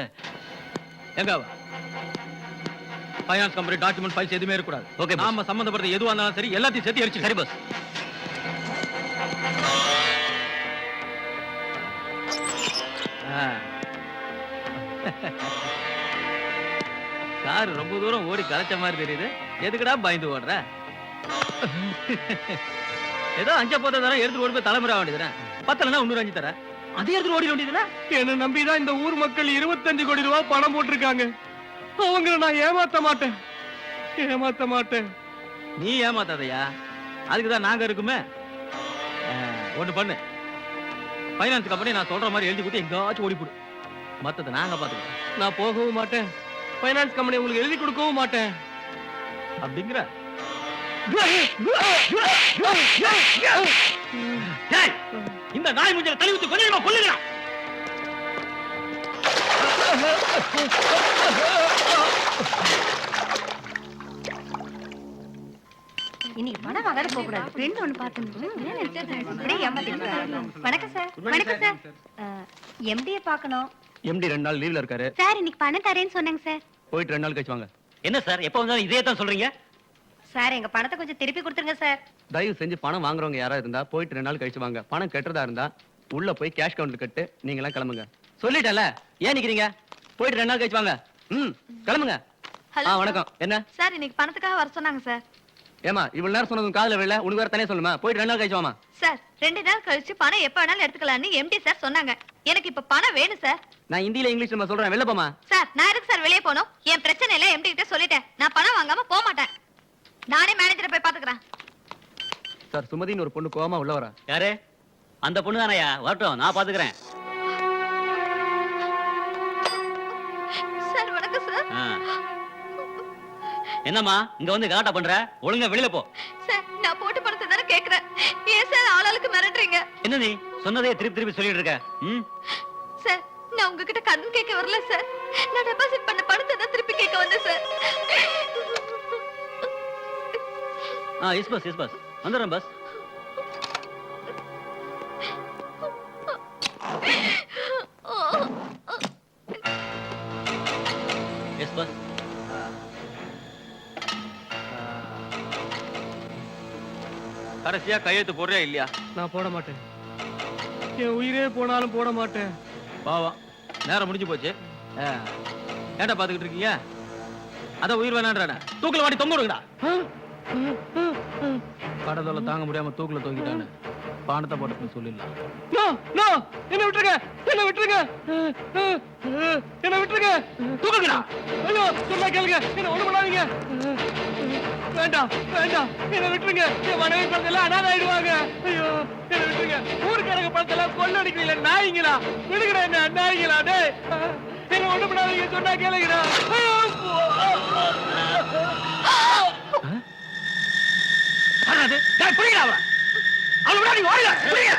எங்க ஃபைனான்ஸ் கம்பெனி டாக்குமெண்ட் ஃபைல்ஸ் எதுவுமே இருக்கக்கூடாது. ஓகே, நாம சம்பந்தப்பட்ட எதுவா இருந்தாலும் சரி எல்லாத்தையும் சேர்த்து அடிச்சு. சரி பஸ். கார் ரொம்ப தூரம் ஓடி கலைச்ச மாதிரி தெரியுது. எதுக்குடா பயந்து ஓடுற? ஏதோ அஞ்ச போத தர எடுத்து ஓடி போய் தலைமுறை வேண்டியதுறேன். பத்தலன்னா 105 தர. அதே எடுத்து ஓடி வேண்டியதுல. என்ன நம்பிதான் இந்த ஊர் மக்கள் 25 கோடி ரூபாய் பணம் போட்டிருக்காங்க. அவங்கள நான் ஏமாத்த மாட்டேன். ஏமாத்த மாட்டேன். நீ ஏமாத்தாதையா? அதுக்குதான் நாங்க இருக்குமே. ஒண்ணு பண்ணு. ஃபைனான்ஸ் கம்பெனி நான் சொல்ற மாதிரி எழுதி கொடுத்து எங்காச்சும் ஓடி போடு. மத்தத நாங்க பாத்துக்கிறோம். நான் போகவும் மாட்டேன். ஃபைனான்ஸ் கம்பெனி உங்களுக்கு எழுதி கொடுக்கவும் மாட்டேன். அப்படிங்கிற இந்த நாய் முஞ்சல தள்ளி விட்டு கொஞ்சமா கொல்லுங்க. இன்னைக்கு பணம் வாங்க போக கூடாது. ஃப்ரெண்ட் ஒன்னு பார்த்தேன். வணக்கம் சார். வணக்கம் சார். எம்டியை பார்க்கணும். எம்டி 2 நாள் லீவ்ல இருக்காரு சார். இன்னைக்கு பணம் தரேன்னு சொன்னாங்க சார். போயிட்டு 2 நாள் கழிச்சு வாங்க. என்ன சார், எப்ப வந்தாலும் இதே தான் சொல்றீங்க? சார், எங்க பணத்தை கொஞ்சம் திருப்பி கொடுத்துருங்க சார். தயவு செஞ்சு பணம் வாங்குறவங்க யாரா இருந்தா போயிட்டு 2 நாள் கழிச்சு வாங்க. பணம் கட்டுறதா இருந்தா உள்ள போய் கேஷ் கவுண்டர் கட்டு நீங்க எல்லாம் கிளம்புங்க. சொல்லிட்டல, ஏன் நிக்கிறீங்க? போயிட்டு 2 நாள் கழிச்சு வாங்க. கிளம்புங்க. வணக்கம். என்ன சார், இன்னைக்கு பணத்துக்காக வர சொன்னாங்க சார். ஏமா இவ்வளவு நேரம் சொன்னதும் காதுல விழல. உனக்கு வேற தனியா சொல்லுமா? போயிட்டு 2 நாள் கழிச்சு வாமா. சார், 2 நாள் கழிச்சு பணம் எப்ப வேணாலும் எடுத்துக்கலாம்னு எம்டி சார் சொன்னாங்க. எனக்கு இப்ப பணம் வேணும் சார். நான் ஹிந்தில இங்கிலீஷ்ல சொல்றேன். வெளில போமா. சார், நான் எதுக்கு சார் வெளியே போகணும்? என் பிரச்சனை எல்லாம் எம்டி கிட்ட சொல்லிட்டேன். நான் பணம் வாங்காம போக மாட்டேன். நானே மேனேஜரை போய் பாத்துக்கிறேன். சார், சுமதின்னு ஒரு பொண்ணு கோவமா உள்ள வரா. யாரு? அந்த பொண்ணு தானையா? வரட்டும், நான் பாத்துக்கிறேன். சார், வணக்கம் சார். என்னம்மா இங்க வந்து கலாட்டா பண்ற? ஒழுங்கா வெளியில போ. சார், நான் போட்டு பணத்தை தானே கேக்குறேன். ஏன் சார் ஆளாளுக்கு மிரட்டுறீங்க? என்ன நீ சொன்னதே திருப்பி திருப்பி சொல்லிட்டு இருக்க? சார், நான் உங்ககிட்ட கடன் கேட்க வரல சார். நான் டெபாசிட் பண்ண பணத்தை தான் திருப்பி கேட்க வந்தேன் சார். எஸ் பஸ் வந்துடுறேன் பஸ். கடைசியா கையெழுத்து போடுறியா இல்லையா? நான் போட மாட்டேன். என் உயிரே போனாலும் போட மாட்டேன். பாவம், நேரம் முடிஞ்சு போச்சு. ஏன்டா பாத்துக்கிட்டு இருக்கீங்க? அதான் உயிர் வேணான்றானே, தூக்கில வாடி தொங்க விடுங்கடா. கடதொல்ல தாங்க முடியாம தூக்கில தொங்கிட்டானு பானத்தை போட்டு சொல்லிடலாம். என்ன விட்டுருங்க, என்ன விட்டுருங்க, என்ன விட்டுருங்க, தூக்குங்கடா. ஐயோ, சொன்னா கேளுங்க, என்ன ஒண்ணு பண்ணாதீங்க. வேண்டாம் வேண்டாம், என்ன விட்டுருங்க. என் மனைவி பணத்தெல்லாம் அனாதை ஆயிடுவாங்க. ஐயோ, என்ன விட்டுருங்க. ஊருக்காரங்க பணத்தெல்லாம் கொள்ளடிக்கல நாய்ங்களா, விடுங்கடா என்ன நாய்ங்களா. டே, என்ன ஒண்ணு பண்ணாதீங்க, சொன்னா கேளுங்கடா. ஐயோ, புரியுதா? அவளை விட நீங்க ஓடுங்க, புரியுங்க.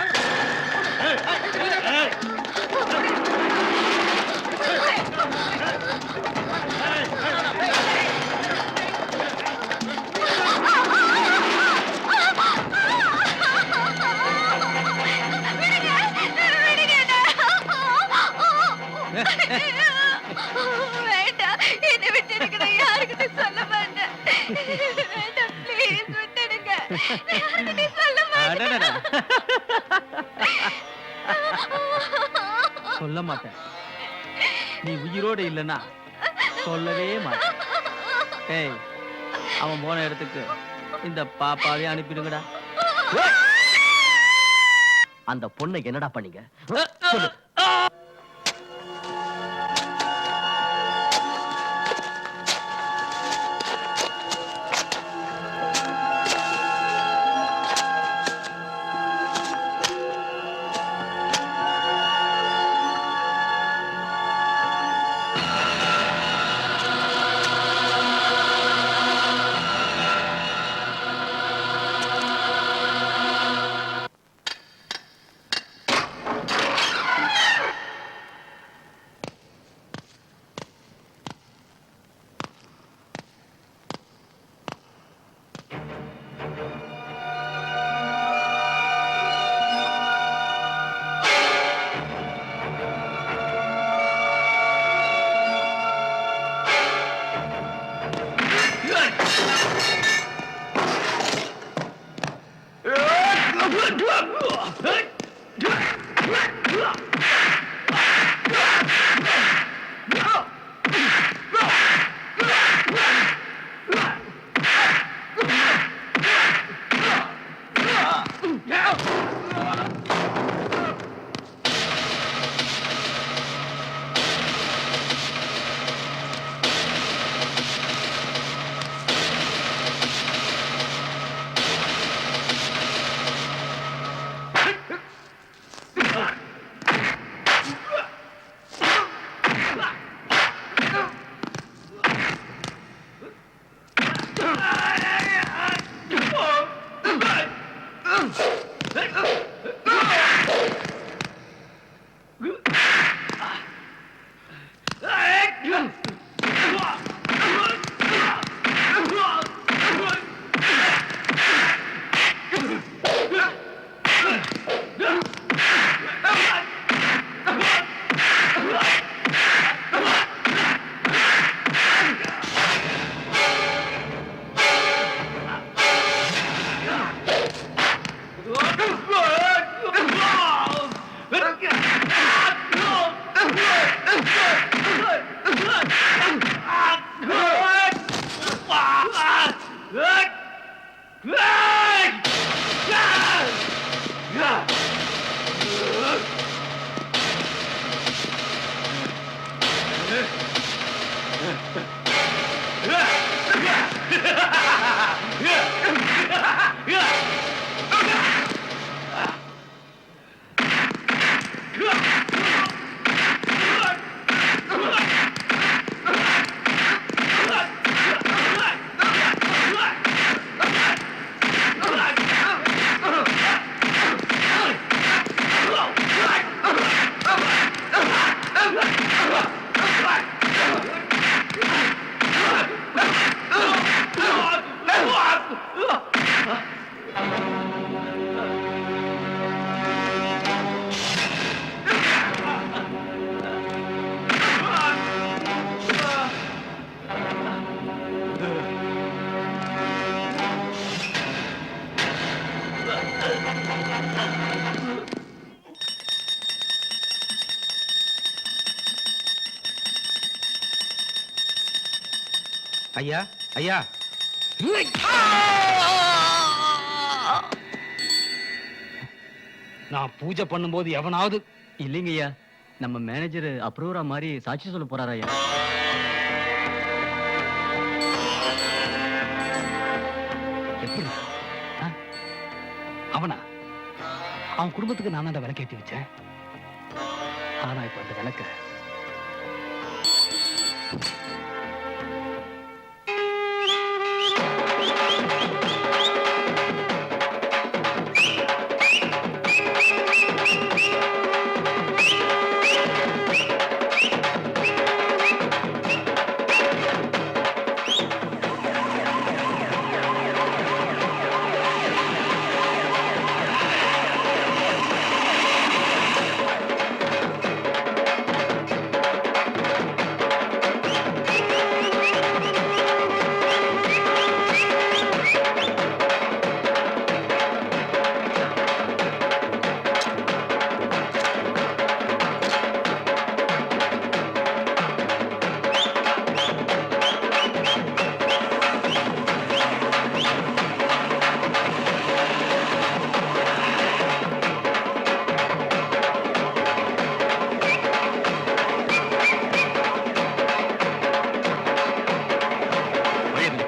வேண்டாம், என்னை விட்டு இருக்கிற யாருக்கிட்ட சொல்ல மாட்டேன். வேண்டாம், ப்ளீஸ் விட்டுடுங்க. யாருக்கிட்ட சொல்ல மாட்டேன். சொல்ல மாட்டேன். நீ உயிரோடு இல்லைன்னா சொல்லவே மாட்டேன். ஏய், அவன் போன இடத்துக்கு இந்த பாப்பாவே அனுப்பிடுங்கடா. அந்த பொண்ணை என்னடா பண்ணீங்க? ஐயா ஐயா நான் பூஜை பண்ணும்போது எவனாவது இல்லைங்க ஐயா, நம்ம மேனேஜர் அப்ரூவரா மாதிரி சாட்சி சொல்ல போறாரா ஐயா? எப்படி ஆ? அவனா? அவன் குடும்பத்துக்கு நான் தான் விளக்கேற்றி வச்சேன். ஆனா இப்ப அந்த விளக்க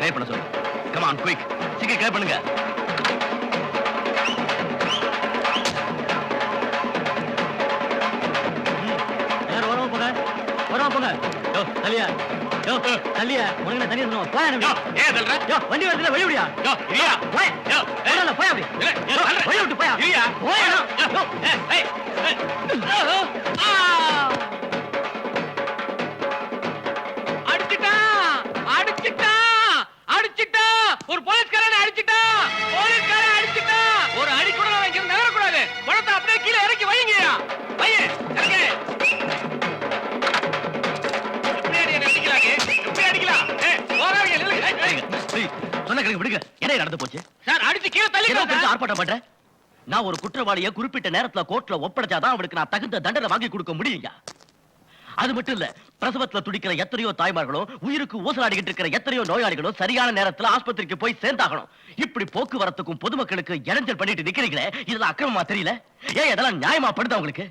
ட்ரை பண்ண சொல்லு. கம் ஆன் குயிக், சீக்கிரம் ட்ரை பண்ணுங்க. யார் வரவங்க போங்க, வரவங்க போங்க. யோ தலியா, யோ தலியா, உனக்கு நான் தனியா சொல்லுவோம். போய் யோ, ஏன் தள்ளுற? யோ வண்டி வருதுல, வழி விடியா? யோ, இல்லையா? போய் யோ, போடல, போய் அப்படி இல்ல, யோ, தள்ளுற. வழி விட்டு போயா? இல்லையா? போய் யோ, யோ, ஏய், ஏய், அடிச்சிட்டா, ஒரு போலீஸ்காரன் அடிச்சிட்டா, ஒரு அடி கூட நான் இங்க நகரக்கூடாது. பணத்தை அப்படியே கீழே இறக்கி வைங்கயா, வைய இறங்க. எப்படி அடிக்கலாம், எப்படி அடிக்கலாம்? போறாங்க, சொன்ன கணக்கு விடுங்க. என்ன நடந்து போச்சு? சார் அடிச்சு கீழே ஏதோ தள்ளிக்கலாம் பெருசா சார். ஆர்ப்பாட்டம் பண்ற? நான் ஒரு குற்றவாளியை குறிப்பிட்ட நேரத்துல கோர்ட்ல ஒப்படைச்சாதான் அவனுக்கு நான் தகுந்த தண்டனை வாங்கி கொடுக்க முடியுங்க. அது மட்டும் இல்ல, பிரசவத்துல துடிக்கிற எத்தனையோ தாய்மார்களும் உயிருக்கு ஊசலாடிக்கிட்டு இருக்கிற எத்தனையோ நோயாளிகளும் சரியான நேரத்துல ஆஸ்பத்திரிக்கு போய் சேர்ந்தாகணும். இப்படி போக்குவரத்துக்கும் பொதுமக்களுக்கு இடைஞ்சல் பண்ணிட்டு நிக்கிறீங்களே, இதெல்லாம் அக்கிரமமா தெரியல? ஏன் இதெல்லாம் நியாயமா படுதா உங்களுக்கு?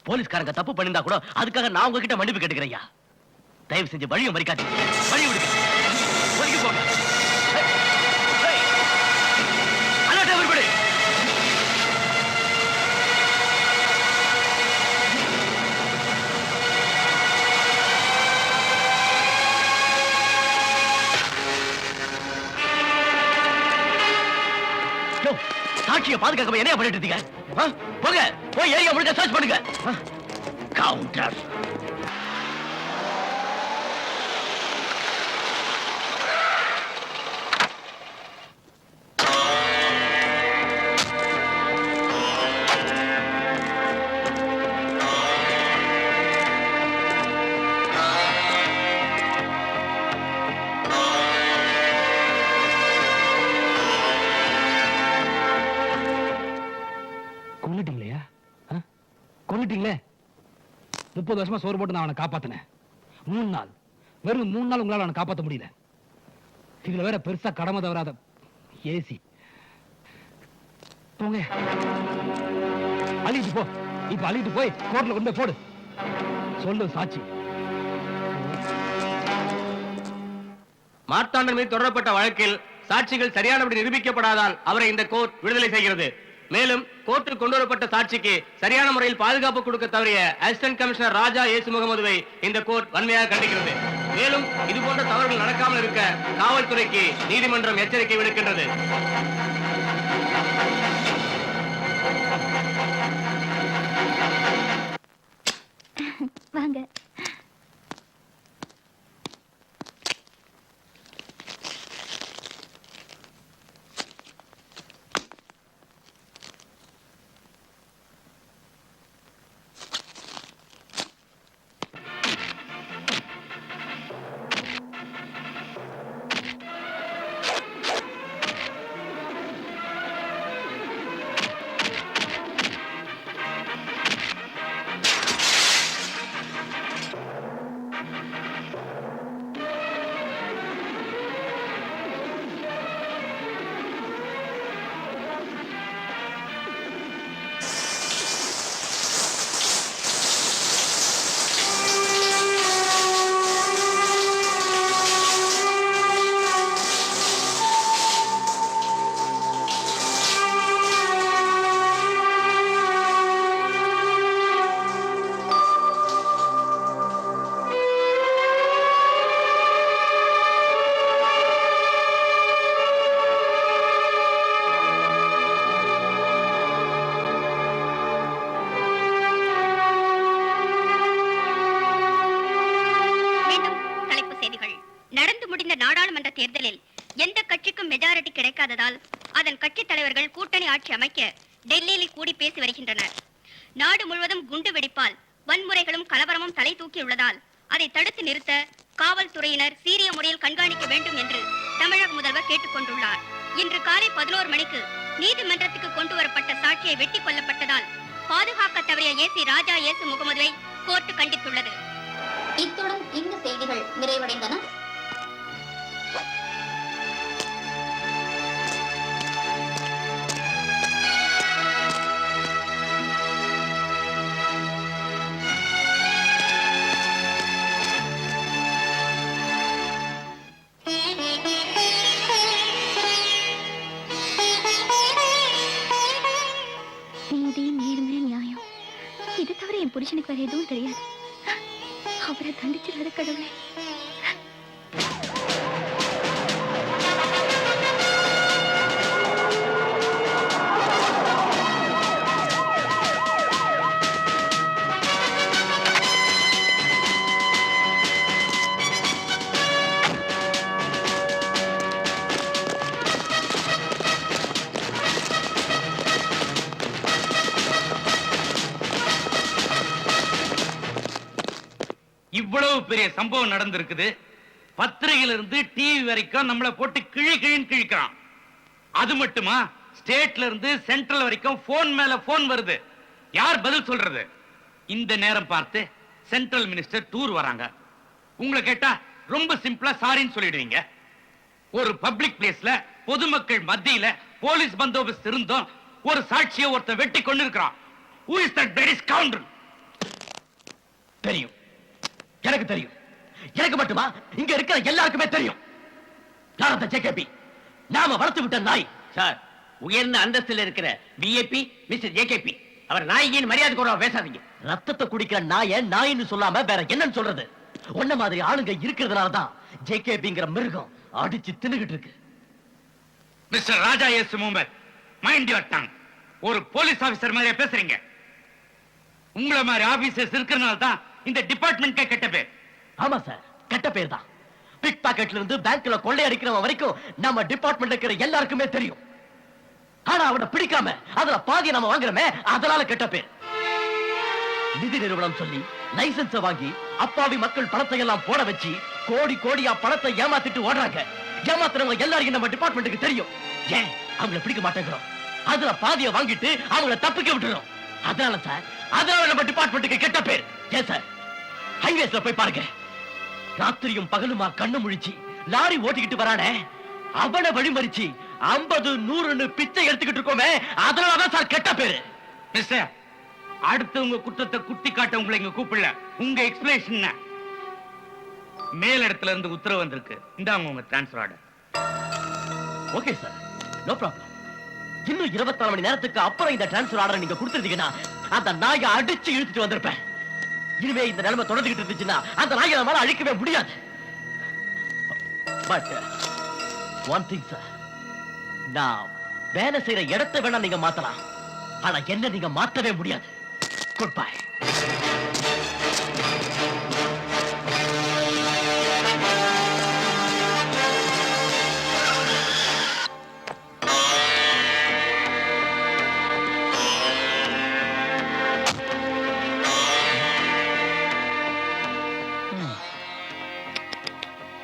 போலீஸ்காரங்க தப்பு பண்ணிருந்தா கூட அதுக்காக நான் உங்ககிட்ட மன்னிப்பு கேட்டுக்கிறேன். தயவு செஞ்சு வழியை மறிக்காதீங்க, வழி விடுங்க, ஒதுங்கி போங்க. Alert everybody. சாட்சியை பாதுகாக்க என்ன பண்ணிட்டு இருக்கீங்க? போங்க, போய் ஏரியா முழுக்க சர்ச் பண்ணுங்க. கவுண்டர். கொன்னுட்டீங்களா? கொன்னுட்டீங்களே? 30 வருஷமா சோறு போட்டு நான் அவனை காப்பாத்தினேன். 3 நாள், வெறும் 3 நாள் உங்களால அவனை காப்பாற்ற முடியல. இதுல வேற பெருசா கடமை தவறாத ஏசி. போங்க, அழிட்டு போ. இப்ப அழிட்டு போய் கோர்ட்ல கொண்டு போய் போடு. சொல்லு சாட்சி. மார்த்தாண்டன் மீது தொடரப்பட்ட வழக்கில் சாட்சிகள் சரியானபடி நிரூபிக்கப்படாதால் அவரை இந்த கோர்ட் விடுதலை செய்கிறது. மேலும் கோர்ட்டில் கொண்டு வரப்பட்ட சாட்சிக்கு சரியான முறையில் பாதுகாப்பு கொடுக்க தவறிய அசிஸ்டன்ட் கமிஷனர் ராஜா ஏசு முகமதுவை இந்த கோர்ட் வன்மையாக கண்டிக்கிறது. மேலும் இதுபோன்ற தவறுகள் நடக்காமல் இருக்க காவல்துறைக்கு நீதிமன்றம் எச்சரிக்கை விடுக்கின்றது. வாங்க. மெஜாரிட்டி கிடைக்காததால் அதன் கட்சி தலைவர்கள் கூட்டணி ஆட்சி அமைக்க டெல்லியில் கூடி பேசி வருகின்றனர். நாடு முழுவதும் குண்டு வெடிப்பால் வன்முறைகளும் கலவரமும் தலை தூக்கியுள்ளதால் அதை தடுத்து நிறுத்த காவல்துறையினர் சீரிய முறையில் கண்காணிக்க வேண்டும் என்று தமிழக முதல்வர் கேட்டுக் கொண்டுள்ளார். இன்று காலை 11 மணிக்கு நீதிமன்றத்துக்கு கொண்டு வரப்பட்ட சாட்சியை வெட்டி கொல்லப்பட்டதால் பாதுகாக்க தவறிய ஏசி ராஜா ஏசு முகமதுவை கோர்ட்டு கண்டித்துள்ளது. இத்துடன் இந்த செய்திகள் நிறைவடைந்தன. நீதி, நேர்மை, நியாயம் இது தவிர என் புருஷனுக்கு வேற எதுவும் தெரியாது. அவரை தண்டிச்சிடாத கடவுளே. இவ்வளவு பெரிய சம்பவம் நடந்திருக்குது. பத்திரிகையில இருந்து டிவி வரைக்கும் நம்மள போட்டு கிழின்னு கிழிக்கிறான். அது மட்டுமா, ஸ்டேட்ல இருந்து சென்ட்ரல் வரைக்கும் போன் மேல போன் வருது. யார் பதில் சொல்றது? இந்த நேரம் பார்த்து சென்ட்ரல் மினிஸ்டர் டூர் வராங்க. உங்களை கேட்டா ரொம்ப சிம்பிளா சாரின்னு சொல்லிடுவீங்க. ஒரு பப்ளிக் பிளேஸ்ல பொதுமக்கள் மத்தியில போலீஸ் பந்தோபஸ்து இருந்தும் ஒரு சாட்சியை ஒருத்தர் வெட்டி கொண்டு இருக்கிறான். Who is that bloody scoundrel? தெரியும், எனக்கு தெரியும். எனக்கு மட்டுமா, இங்க இருக்கிற எல்லாருக்குமே தெரியும். யார் அந்த ஜேகேபி? நாம வளர்த்து விட்ட நாய். சார், உயர்ந்த அந்தஸ்தில் இருக்கிற விஐபி மிஸ்டர் ஜேகேபி, அவர் நாய்கின்னு மரியாதை கூட பேசாதீங்க. ரத்தத்தை குடிக்கிற நாய நாயின்னு சொல்லாம வேற என்னன்னு சொல்றது? ஒன்ன மாதிரி ஆளுங்க இருக்கிறதுனாலதான் ஜேகேபிங்கிற மிருகம் அடிச்சு தின்னுகிட்டு இருக்கு. Mister Raja S Mohammed, mind your tongue. ஒரு போலீஸ் ஆபீசர் மாதிரியே பேசுறீங்க. உங்கள மாதிரி ஆபீசர்ஸ் இருக்கிறனால தான் இந்த டிபார்ட்மெண்ட்கே கெட்ட பேர். ஆமா சார், கெட்ட பேர் தான். பிக் பாக்கெட்ல இருந்து பேங்க்ல கொள்ளை அடிக்கிறவன் வரைக்கும் நம்ம டிபார்ட்மெண்ட் இருக்கிற எல்லாருக்குமே தெரியும். ஆனா அவனை பிடிக்காம அதுல பாதியை நம்ம வாங்குறோமே, அதனால கெட்ட பேர். நிதி நிறுவனம் சொல்லி லைசன்ஸ் வாங்கி அப்பாவி மக்கள் பணத்தை எல்லாம் போட வச்சு கோடி கோடியா பணத்தை ஏமாத்திட்டு ஓடுறாங்க. ஏமாத்துறவங்க எல்லாரும் நம்ம டிபார்ட்மெண்ட்டுக்கு தெரியும். ஏன் அவங்கள பிடிக்க மாட்டேங்கிறோம்? அதுல பாதியை வாங்கிட்டு அவங்கள தப்பிக்க விட்டுறோம். அதனால சார், அதனால நம்ம டிபார்ட்மெண்ட்டுக்கு கெட்ட பேர். ஏன் சார், ஹைவேஸ்ல போய் பாருங்க, ராத்திரியும் பகலுமா கண்ணு முழிச்சு லாரி ஓட்டிக்கிட்டு வரானே, அவனை வழிமறிச்சு 50, 100 பிச்சை எடுத்துக்கிட்டு இருக்கோமே, அதனாலதான் சார் கெட்ட பேரு. மிஸ்டர், அடுத்து உங்க குற்றத்தை குட்டி காட்ட உங்களை இங்க கூப்பிடல. உங்க எக்ஸ்பிளேஷன் மேல் இடத்துல இருந்து உத்தரவு வந்திருக்கு. இந்தாங்க உங்க transfer order. Okay sir, no problem. இன்னும் 24 மணி நேரத்துக்கு அப்புறம் இந்த டிரான்ஸ்ஃபர் ஆர்டர் நீங்க கொடுத்துருந்தீங்கன்னா அந்த நாயை அடிச்சு இழுத்துட்டு வந்திருப்பேன். இனிமே இந்த நிலைமை தொடர்ந்துகிட்டு இருந்துச்சுன்னா அந்த நாயை நம்மளால அழிக்கவே முடியாது. பட் ஒன் திங் சார், நான் வேலை செய்யற இடத்தை வேணா நீங்க மாத்தலாம், ஆனா என்ன நீங்க மாத்தவே முடியாது. Good bye.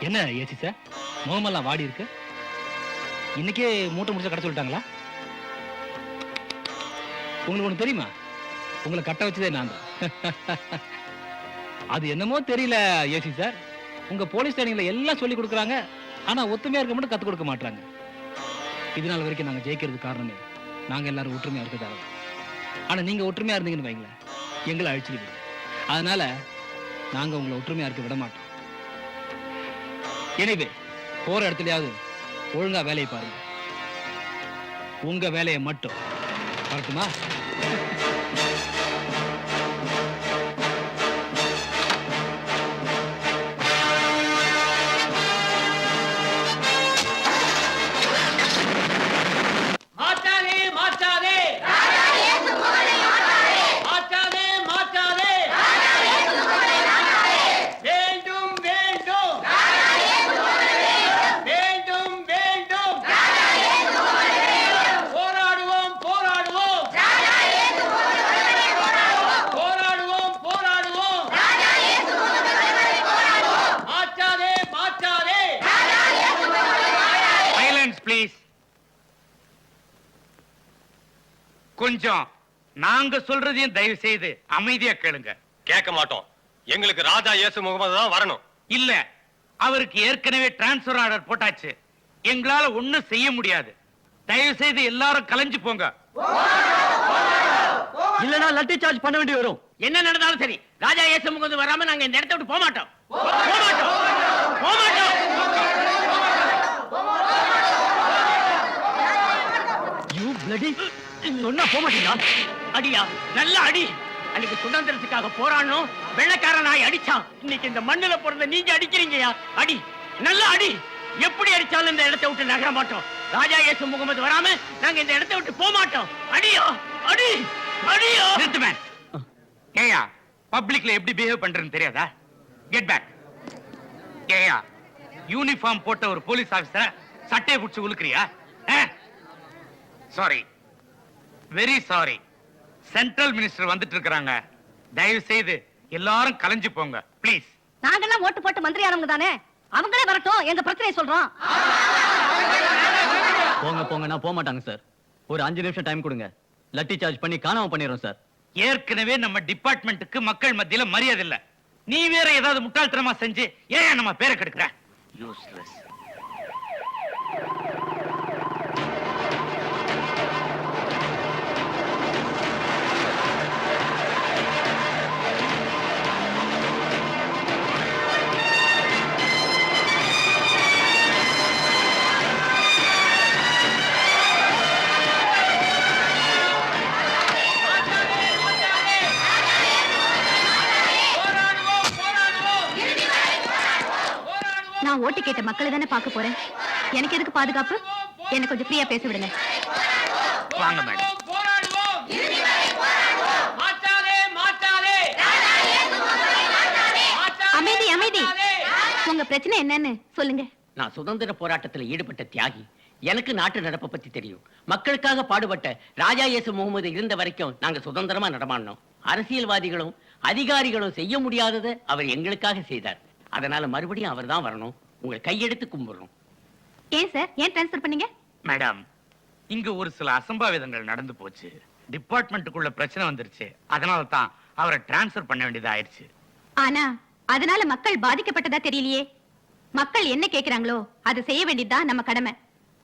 என்ன ஏசி சார், முகமெல்லாம் வாடி இருக்கு? இன்னைக்கே மூட்டை முடிச்ச கடை சொல்லிட்டாங்களா? உங்களுக்கு ஒண்ணு தெரியுமா? உங்களை கட்ட வச்சதே நான் தான். அது என்னமோ தெரியல ஏசி சார், உங்க போலீஸ் ட்ரைனிங்ல எல்லாம் சொல்லி கொடுக்குறாங்க, ஆனா ஒத்துமையா இருக்க மட்டும் கத்து கொடுக்க மாட்டாங்க. இது நாள் வரைக்கும் நாங்க ஜெயிக்கிறதுக்கு காரணமே நாங்க எல்லாரும் ஒற்றுமையா இருக்கிறதால. ஆனா நீங்க ஒற்றுமையா இருந்தீங்கன்னு வைங்களேன், எங்களை அழிச்சிடுவீங்க. அதனால நாங்க உங்களை ஒற்றுமையா இருக்க விட மாட்டோம். எனவே போற இடத்துலயாவது ஒழுங்கா வேலையை பாருங்க. உங்க வேலையை மட்டும் பார்த்துமா? கொஞ்சம் நாங்க சொல்றதையும் தயவு செய்து அமைதியா கேளுங்க. கேட்க மாட்டோம். எங்களுக்கு ராஜா இயேசு முகமது தான் வரணும். இல்ல, அவருக்கு ஏற்கனவே டிரான்ஸ்பர் ஆர்டர் போட்டாச்சு. எங்களால ஒண்ணும் செய்ய முடியாது. தயவு செய்து எல்லாரும் கலைஞ்சு போங்க. இல்லனா லட்டி சார்ஜ் பண்ண வேண்டி வரும். என்ன நடந்தாலும் சரி, ராஜா இயேசு முகமது வராம நாங்க இந்த இடத்தை விட்டு போக மாட்டோம். போக மாட்டோம். போக மாட்டோம். யூ பிளடி சொன்னா போக மாட்டீங்களா? அடியா, நல்ல அடி. அன்னைக்கு சுதந்திரத்துக்காக போராடணும், வெள்ளக்கார நாய் அடிச்சான். இன்னைக்கு இந்த மண்ணுல பிறந்த நீங்க அடிக்கிறீங்கயா. அடி, நல்ல அடி. எப்படி அடிச்சாலும் இந்த இடத்தை விட்டு நகர மாட்டோம். ராஜா இயேசு முகமது வராம நாங்க இந்த இடத்தை விட்டு போக மாட்டோம். அடியோ, அடி, அடியோ. நிறுத்துமேன். ஏயா, பப்ளிக்ல எப்படி பிஹேவ் பண்றேன்னு தெரியாதா? Get back. ஏயா, யூனிஃபார்ம் போட்ட ஒரு போலீஸ் ஆபீசரை சட்டையை புடிச்சு உலுக்குறியா? Sorry, very sorry. Central minister வந்துட்டு இருக்காங்க. தயவு செய்து எல்லாரும் கலைஞ்சு போங்க ப்ளீஸ். நாங்கெல்லாம் ஓட்டு போட்டு மந்திரி ஆனவங்க தானே, அவங்களே வரட்டும், எங்க பிரச்சனையை சொல்றோம். போங்க போங்க, நான் போக மாட்டாங்க சார். ஒரு 5 நிமிஷம் டைம் கொடுங்க. லட்டி சார்ஜ் பண்ணி காணாம பண்ணிடுறோம் சார். ஏற்கனவே நம்ம டிபார்ட்மெண்ட்டுக்கு மக்கள் மத்தியில மரியாதை இல்ல. நீ வேற ஏதாவது முட்டாள்தனமா செஞ்சு ஏன் நம்ம பேரை கெடுக்கிற? யூஸ்லெஸ். நான் ஓட்டு கேட்ட மக்களை தானே பார்க்க போறேன். எனக்கு எதுக்கு பாதுகாப்பு? என்ன கொஞ்சம் ஃப்ரீயா பேச விடுங்க. வாங்க மேடம். அமைதி அமைதி. உங்க பிரச்சனை என்னன்னு சொல்லுங்க. நான் சுதந்திர போராட்டத்தில் ஈடுபட்ட தியாகி. எனக்கு நாட்டு நடப்பை பத்தி தெரியும். மக்களுக்காக பாடுபட்ட ராஜா இயேசு முகமது இருந்த வரைக்கும் நாங்க சுதந்திரமா நடமாடணும். அரசியல்வாதிகளும் அதிகாரிகளும் செய்ய முடியாததை அவர் எங்களுக்காக செய்தார். அதனால மறுபடியும் அவர் தான் வரணும். உங்களை கையெடுத்து கும்பிடுறோம். ஏன் சார், ஏன் டிரான்ஸ்ஃபர் பண்ணீங்க? மேடம், இங்க ஒரு சில அசம்பாவிதங்கள் நடந்து போச்சு. டிபார்ட்மெண்ட்டுக்குள்ள பிரச்சனை வந்துருச்சு. அதனால தான் அவரை டிரான்ஸ்ஃபர் பண்ண வேண்டியதா ஆயிடுச்சு. ஆனா அதனால மக்கள் பாதிக்கப்பட்டதா தெரியலையே. மக்கள் என்ன கேக்குறாங்களோ அதை செய்ய வேண்டியதுதான் நம்ம கடமை.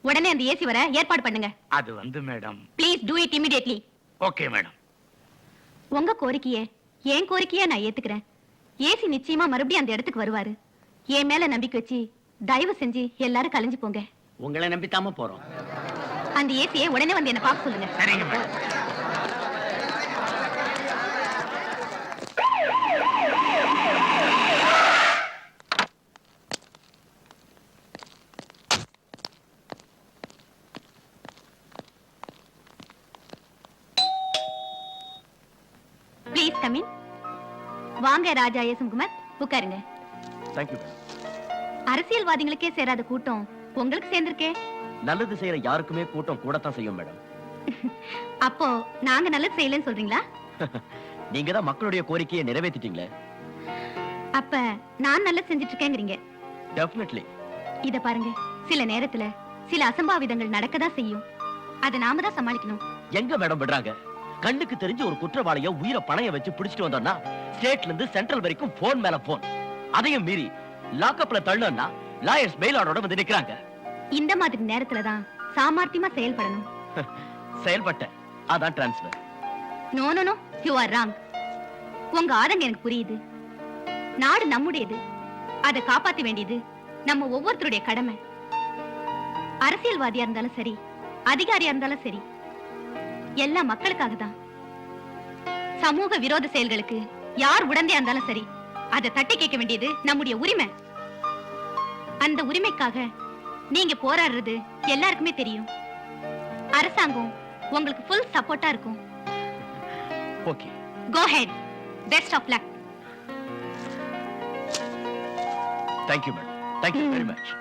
உடனே அந்த ஏசி வர ஏற்பாடு பண்ணுங்க. அது வந்து madam. Please do it immediately. Okay madam. உங்க கோரிக்கையை என் கோரிக்கையா நான் ஏத்துக்கிறேன். ஏசி நிச்சயமா மறுபடியும் அந்த இடத்துக்கு வருவாரு. என் மேல நம்பிக்கை வச்சு தயவு செஞ்சு எல்லாரும் கலைஞ்சு போங்க. உங்களை நம்பித்தாம போறோம். அந்த ஏசியை உடனே வந்து என்ன பார்க்க சொல்லுங்க. சரிங்க மேடம். Please come in. வாங்க ராஜா இயேசுகுமார், உட்காருங்க. Thank you. அரசியல்வாதிகளுக்கே சேராத கூட்டம் உங்களுக்கு சேர்ந்திருக்கே. நல்லது செய்யற யாருக்குமே கூட்டம் கூடத்தான் செய்யும் மேடம். அப்போ நாங்க நல்லது செய்யலன்னு சொல்றீங்களா? நீங்க தான் மக்களுடைய கோரிக்கையை நிறைவேற்றிட்டீங்களே. அப்ப நான் நல்லது செஞ்சுட்டு இருக்கேங்கிறீங்க. டெஃபினெட்லி. இத பாருங்க, சில நேரத்துல சில அசம்பாவிதங்கள் நடக்கதான் செய்யும். அதை நாம தான் சமாளிக்கணும். எங்க மேடம் விடுறாங்க? கண்ணுக்கு தெரிஞ்ச ஒரு குற்றவாளிய உயிரை பணைய வச்சு பிடிச்சிட்டு வந்தோம்னா ஸ்டேட்ல இருந்து சென்ட்ரல் வரைக்கும் போன் மேல போன். அதையும் மீறி லாக்அப்ல தள்ளணும்னா லாயர்ஸ் பெயில் ஆர்டரோட வந்து நிக்கிறாங்க. இந்த மாதிரி நேரத்துல தான் சாமர்த்தியமா செயல்படணும். செயல்பட்ட அதான் transfer. No no no, you are wrong. உங்க ஆதங்கம் எனக்கு புரியுது. நாடு நம்முடையது, அதை காப்பாற்ற வேண்டியது நம்ம ஒவ்வொருத்தருடைய கடமை. அரசியல்வாதியா இருந்தாலும் சரி, அதிகாரியா இருந்தாலும் சரி, எல்லாம் மக்களுக்காக தான். சமூக விரோத செயல்களுக்கு யார் உடந்தையா இருந்தாலும் சரி, அதை தட்டி கேட்க வேண்டியது நம்முடைய உரிமை. அந்த உரிமைக்காக நீங்க போராடுறது எல்லாருக்குமே தெரியும். அரசாங்கம் உங்களுக்கு ஃபுல் சப்போர்ட்டா இருக்கும். Okay, go ahead. Best of luck. Thank you madam. Thank you very much.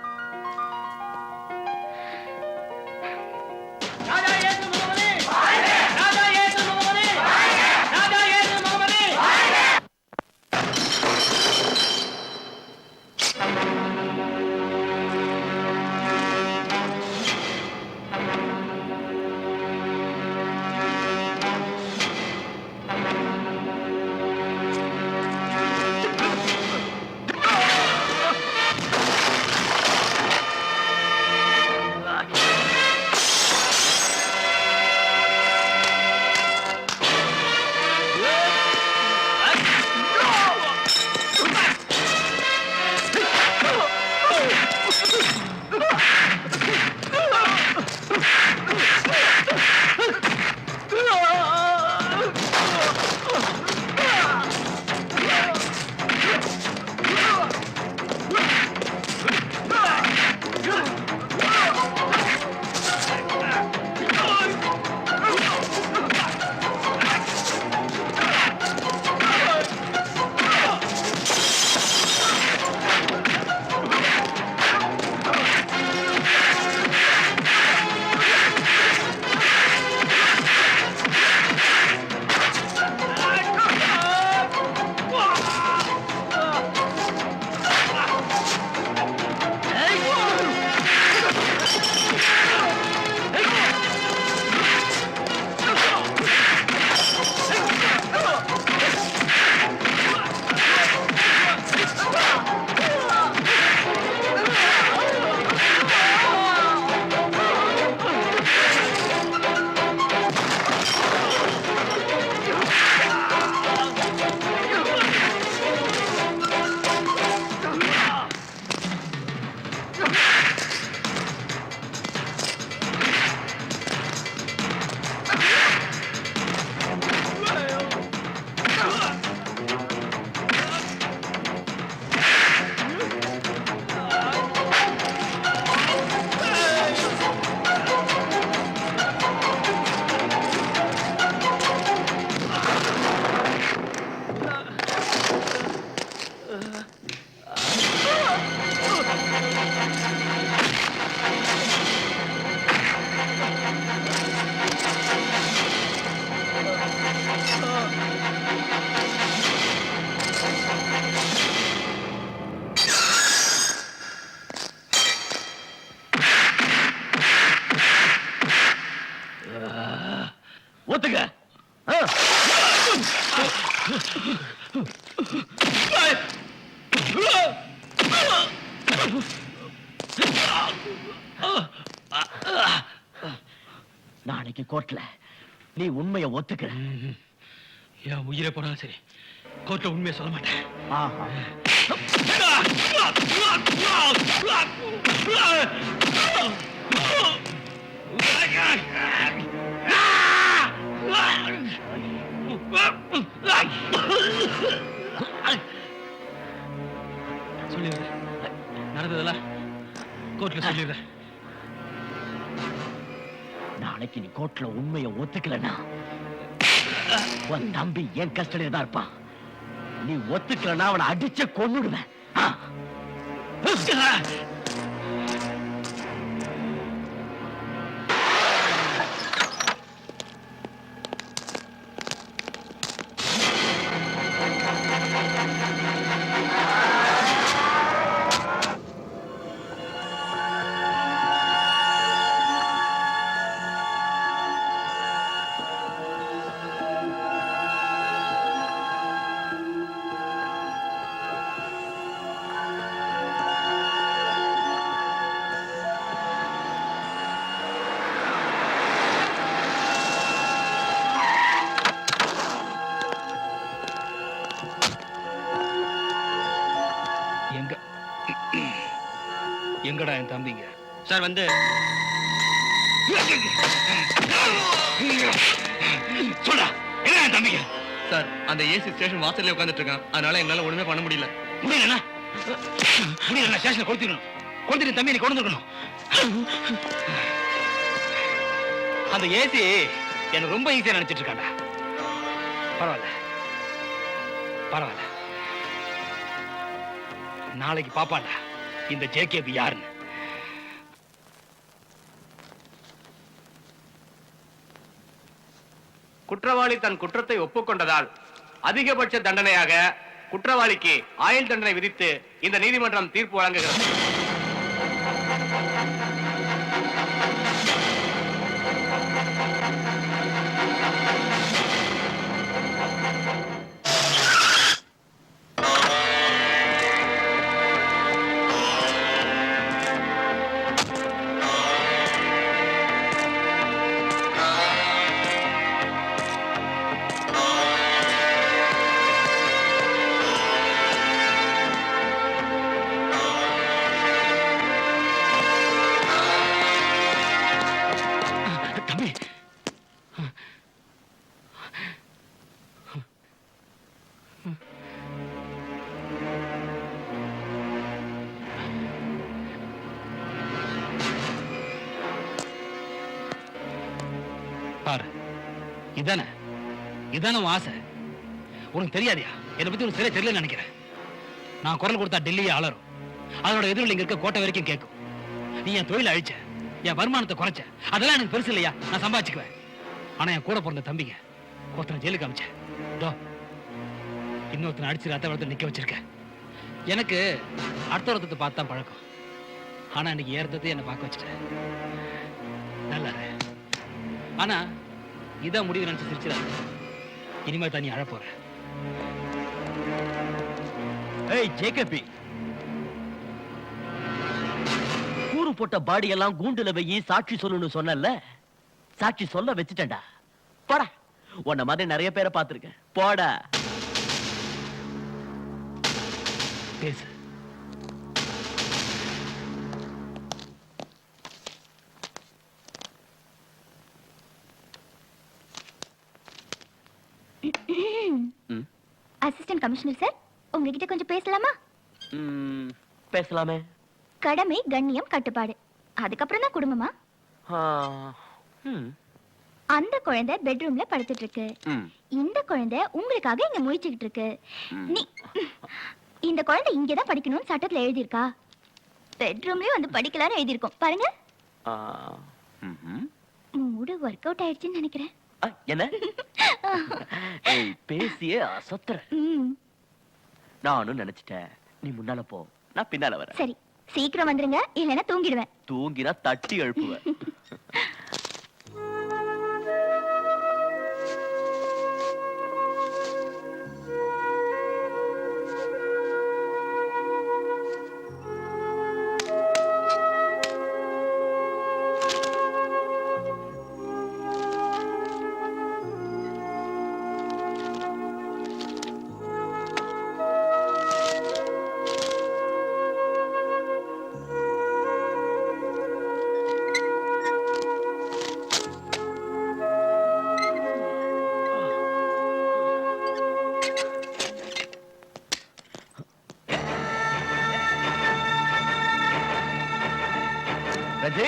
நாளைக்கு கோர்ட்ல நீ உண்மையை ஒத்துக்கிற. என் உயிரை போனாலும் சரி, கோர்ட்ல உண்மையை சொல்ல மாட்டேன். ஆஹா. சொல்லிடுறேன், நடந்ததெல்லாம் கோர்ட்ல சொல்லிடுறேன். நாளைக்கு நீ கோர்ட்ல உண்மையை ஒத்துக்கலனா உன் தம்பி என் கஸ்டடியில தான் இருப்பான். நீ ஒத்துக்கலனா அவனை அடிச்சு கொன்னுடுவேன். எங்கடா என் தம்பிங்க? சார் வந்து சொல்றா, என்ன என் தம்பிங்க? சார் அந்த ஏசி ஸ்டேஷன் வாசல்ல உட்கார்ந்துட்டு இருக்கான். அதனால எங்களால ஒண்ணுமே பண்ண முடியல. முடியலண்ணா, முடியல. ஸ்டேஷனை கொடுத்துடணும், கொடுத்துட்டு தம்பி நீ கொண்டு வந்துருக்கணும். அந்த ஏசி எனக்கு ரொம்ப ஈஸியா நினைச்சிட்டு இருக்காண்டா. பரவாயில்ல பரவாயில்ல, நாளைக்கு பாப்பாண்டா இந்த ஜேகேபி யாருன்னு. குற்றவாளி தன் குற்றத்தை ஒப்புக்கொண்டதால் அதிகபட்ச தண்டனையாக குற்றவாளிக்கு ஆயுள் தண்டனை விதித்து இந்த நீதிமன்றம் தீர்ப்பு வழங்குகிறது. பாரு, இதானே இதானே உன் ஆசை. உனக்கு தெரியாதியா என்னை பத்தி உனக்கு சரியா தெரியல நினைக்கிறேன். நான் குரல் கொடுத்தா டெல்லியே அலரும், அதோட எதிரில் இங்க இருக்க கோட்டை வரைக்கும் கேட்கும். நீ என் தொழிலை அழிச்ச, என் வருமானத்தை குறைச்ச, அதெல்லாம் எனக்கு பெருசு இல்லையா, நான் சம்பாதிச்சுக்குவேன். ஆனா என் கூட பிறந்த தம்பிங்க ஒருத்தனை ஜெயிலுக்கு அமிச்ச, இன்னொருத்தனை அடிச்சு ரத்த வளர்த்து நிக்க வச்சிருக்க. எனக்கு அடுத்த ஒருத்தத்தை பார்த்து தான் பழக்கம். ஆனா இன்னைக்கு ஏறத்தை என்னை பார்க்க வச்சுட்டேன். நல்லா இரு. ஆனா இதான் முடிவு நினைச்சு சிரிச்சிடாது. இனிமே தான் நீ அழ போற. ஏய் ஜேகேபி, கூறு போட்ட பாடி எல்லாம் கூண்டுல வெயி சாட்சி சொல்லணும்னு சொன்னல, சாட்சி சொல்ல வச்சுட்டேன்டா. போடா, உன்ன மாதிரி நிறைய பேரை பார்த்திருக்கேன். போடா பேசு. அசிஸ்டன்ட் கமிஷனர் சார், உங்ககிட்ட கொஞ்சம் பேசலாமா? பேசலாமே. கடமை, கண்ணியம், கட்டுப்பாடு, அதுக்கப்புறம் தான் குடும்பமா? அந்த குழந்தை பெட்ரூம்ல படுத்துட்டு இருக்கு. இந்த குழந்தை உங்களுக்காக இங்க முழிச்சுக்கிட்டு இருக்கு. நீ இந்த குழந்தை இங்கதான் படிக்கணும்னு சட்டத்துல எழுதியிருக்கா? பெட்ரூம்லயே வந்து படிக்கலாம்னு எழுதியிருக்கோம் பாருங்க. மூடு ஒர்க் அவுட் ஆயிடுச்சுன்னு நினைக்கிறேன். என்ன பேசியே அசத்துற. நானும் நினைச்சிட்டேன். நீ முன்னால போ, நான் பின்னால வரேன். சரி, சீக்கிரம் வந்துருங்க, இல்லைன்னா தூங்கிடுவேன். தூங்கினா தட்டி எழுப்புவேன். ரஜி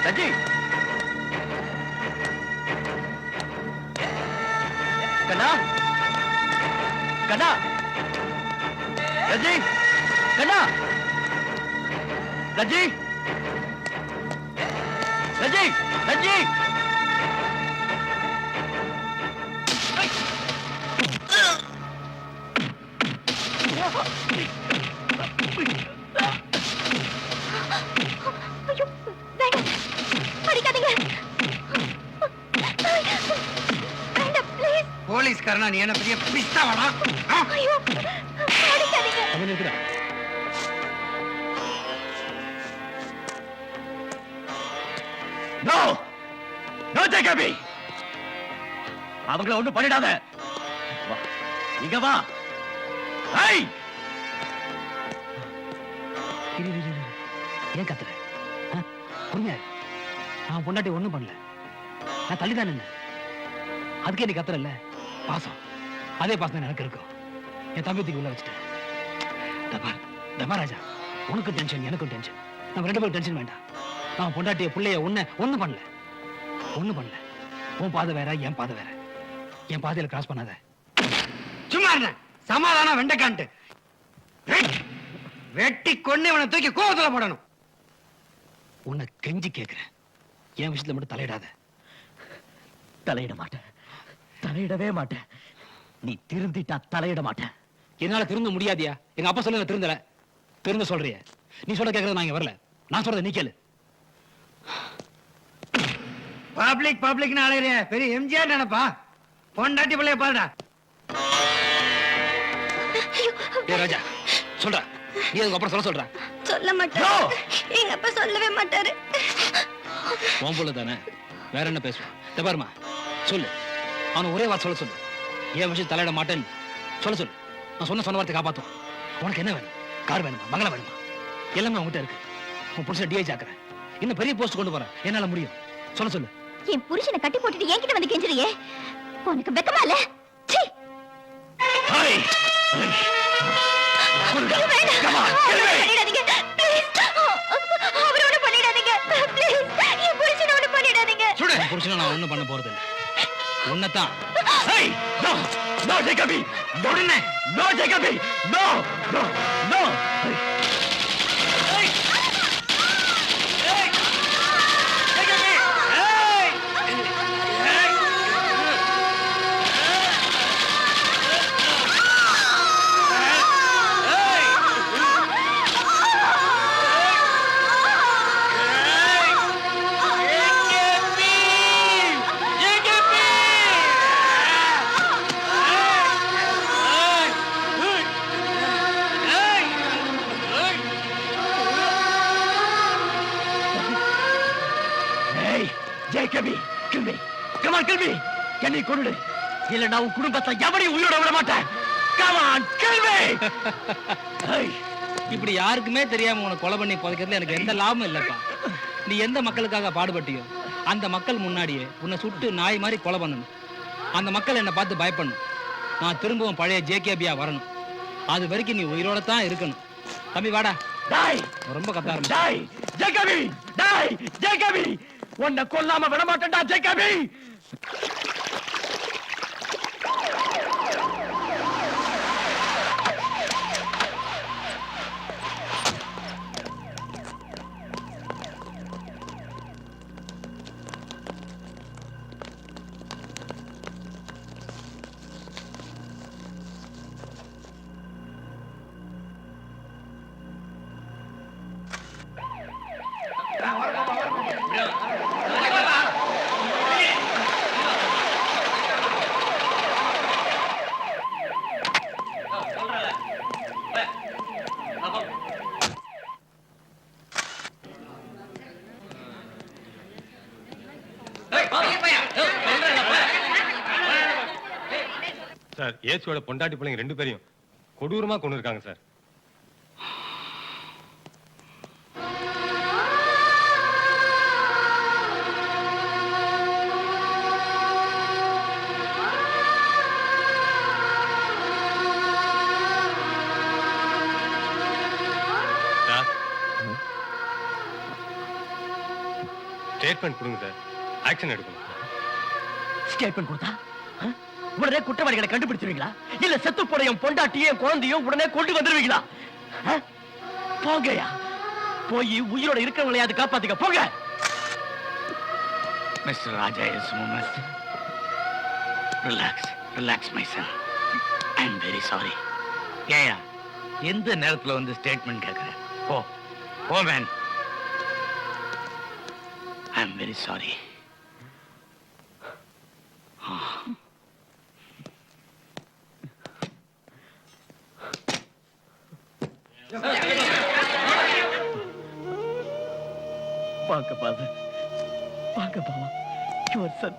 ரஜி கண்ணா கண்ணா ரஜி கண்ணா ரஜி ரஜி ரஜி ஐயோ வேண்டாம் அடிக்காதீங்க வேண்டாம் ப்ளீஸ் போலீஸ்காரனா நீ என்ன பெரிய பிஸ்தாவடா ஐயோ அடிக்காதீங்க அவன் இருக்கிறான். நோ நோ ஜேகபி அவங்கள ஒண்ணும் பண்ணிடாத வா இங்க வா ஐ ஏன் கத்துற? புரியாது. நான் பொண்டாட்டி ஒண்ணும் பண்ணல. நான் தள்ளிதான் நின்ன. அதுக்கே நீ கத்துறல்ல பாசம். அதே பாசம் தான் எனக்கு இருக்கும். என் தம்பி உள்ள வச்சுட்டேன். தபா ராஜா, உனக்கு டென்ஷன் எனக்கும் டென்ஷன். நம்ம ரெண்டு பேரும் டென்ஷன் வேண்டாம். நான் பொண்டாட்டிய பிள்ளைய ஒண்ணும் பண்ணல. உன் பாதை வேற, என் பாதை வேற. என் பாதையில கிராஸ் பண்ணாத. சும்மா இருந்த சமாதானம் வெண்டைக்கான்ட்டு வெட்டி கொண்டு இவனை தூக்கி கோவத்துல போடணும். உன்னை கெஞ்சி கேட்கிறேன், என் விஷயத்துல மட்டும் தலையிடாத. தலையிட மாட்டேன், தலையிடவே மாட்டேன். நீ திருந்திட்டா தலையிட மாட்டேன். என்னால திருந்த முடியாதியா? எங்க அப்பா சொல்ல திருந்தல. திருந்த சொல்றிய? நீ சொல்ல கேட்கறது நான் இங்க வரல. நான் சொல்றத நீ கேளு. பப்ளிக்னு அலையிறிய பெரிய எம்ஜிஆர் நினைப்பா. பொண்டாட்டி பிள்ளைய பாருடா. ஏ ராஜா சொல்ற, நீ அதுக்கு அப்புறம் சொல்ற. சொல்ல மாட்டாரு, எங்க அப்பா சொல்லவே மாட்டாரு. உன் புள்ள தானே, வேற என்ன பேசுவான்? பாருமா சொல்லு, அவனை ஒரே வார்த்தை சொல்ல சொல்லு. ஏன் விஷயம் தலையிட மாட்டேன்னு சொல்ல சொல்லு. நான் சொன்ன வார்த்தை காப்பாத்துவான். உனக்கு என்ன வேணும்? கார் வேணுமா, மங்கள வேணுமா? எல்லாமே அவங்ககிட்ட இருக்கு. உன் புருஷன் டிஐஜி ஆக்குறேன், இன்னும் பெரிய போஸ்ட் கொண்டு போறேன். என்னால முடியும். சொல்ல சொல்லு. என் புருஷனை கட்டி போட்டுட்டு என்கிட்ட வந்து கெஞ்சுறியே, உனக்கு வெக்கமா இல்ல? சீ! பண்ணிடாதீங்க please. அவரை ஒண்ணும் பண்ணிடாதீங்க please. என் புருஷனை ஒண்ணும் பண்ணிடாதீங்க. என் புருஷனை நான் ஒண்ணும் பண்ண போறது இல்லை. உன்னைத்தான். No, Jacobi! No, Jacobi! No! Jacobi, kill me. Come on, kill me. என்னை கொன்னுடு. இல்ல நான் உன் குடும்பத்தை எவனையும் உயிரோட விட மாட்டேன். Come on, kill me. இப்படி யாருக்குமே தெரியாம உன்னை கொலை பண்ணி புதைக்கிறதுல எனக்கு எந்த லாபமும் இல்லப்பா. நீ எந்த மக்களுக்காக பாடுபட்டியோ அந்த மக்கள் முன்னாடியே உன்னை சுட்டு நாய் மாதிரி கொலை பண்ணணும். அந்த மக்கள் என்னை பார்த்து பயப்படணும். நான் திரும்பவும் பழைய ஜேகேபியா வரணும். அது வரைக்கும் நீ உயிரோட தான் இருக்கணும். தம்பி வாடா. டாய். ரொம்ப கத்தாரம். டாய். ஜேகபி. டாய். ஜேகபி. உன்னை கொல்லாம விட மாட்டேன்டா ஜேகபி. சார், ஏசுவோட பொண்டாட்டி பிள்ளைங்க 2 பேரையும் கொடூரமா கொண்டு இருக்காங்க சார். ஸ்டேட்மெண்ட் கொடுங்க சார், ஆக்ஷன் எடுக்கணும். ஸ்டேட்மெண்ட் கொடுத்தா உடனே குற்றவாளிகளை கண்டுபிடிச்சிருவீங்களா? இல்ல செத்து போன என் பொண்டாட்டியும் குழந்தையும் உடனே கொண்டு வந்துருவீங்களா? போங்கயா, போய் உயிரோட இருக்கிறவங்களையாவது காப்பாத்துக்க போங்க. Mister Raja S Mohammed, relax my son. I am very sorry. ஏயா எந்த நேரத்துல வந்து ஸ்டேட்மெண்ட் கேட்கிறேன்? போ man. I am very sorry. பாங்க பாது, பாங்க பாவா, யுவர் சன்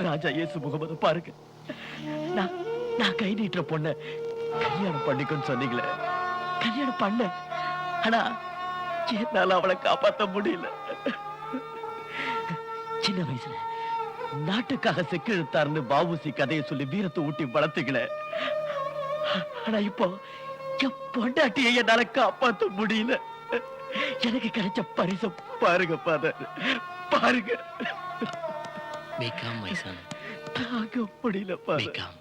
ராஜா இயேசு முகமது பாருங்க. நான் கை நீட்டுற பொண்ண கல்யாணம் பண்ணிக்கன்னு சொன்னீங்களே, கல்யாணம் பண்ண. ஆனா என்னால அவளை காப்பாத்த முடியல. சின்ன வயசுல நாட்டுக்காக செக்கிழுத்தாருன்னு பாபுசி கதையை சொல்லி வீரத்தை ஊட்டி வளர்த்துக்கல. ஆனா இப்போ என் பொண்டாட்டியை என்னால காப்பாத்த முடியல. எனக்கு கிடைச்ச பரிசு பாருங்க ஃபாதர், பாருங்க. Become my son. தாங்க முடியல ஃபாதர். Become.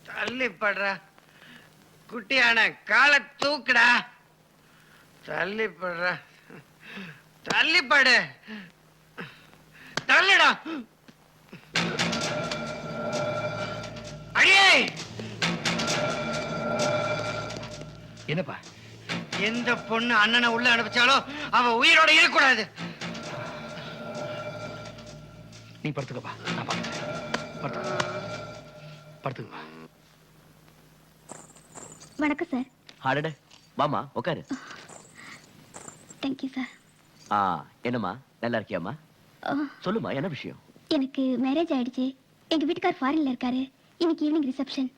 தள்ளிப்படுற குட்டியான காலை தூக்குடா. தள்ளிப்படுற, தள்ளிப்படு, தள்ளுடா. அடியே, என்னப்பா? எந்த பொண்ணு அண்ணனை உள்ள அனுப்பிச்சாலோ அவ உயிரோட இருக்கக்கூடாது. நீ படுத்துக்கப்பா, நான் பார்த்துக்கிறேன். படுத்துக்கப்பா. வணக்கம் சார். அடடே, வாமா உட்காரு. Thank you sir. என்னம்மா, நல்லா இருக்கியாம்மா? சொல்லுமா, என்ன விஷயம்? எனக்கு மேரேஜ் ஆயிடுச்சு. எங்க வீட்டுக்கார் ஃபாரின்ல இருக்காரு. இன்னைக்கு ஈவினிங் ரிசப்ஷன்.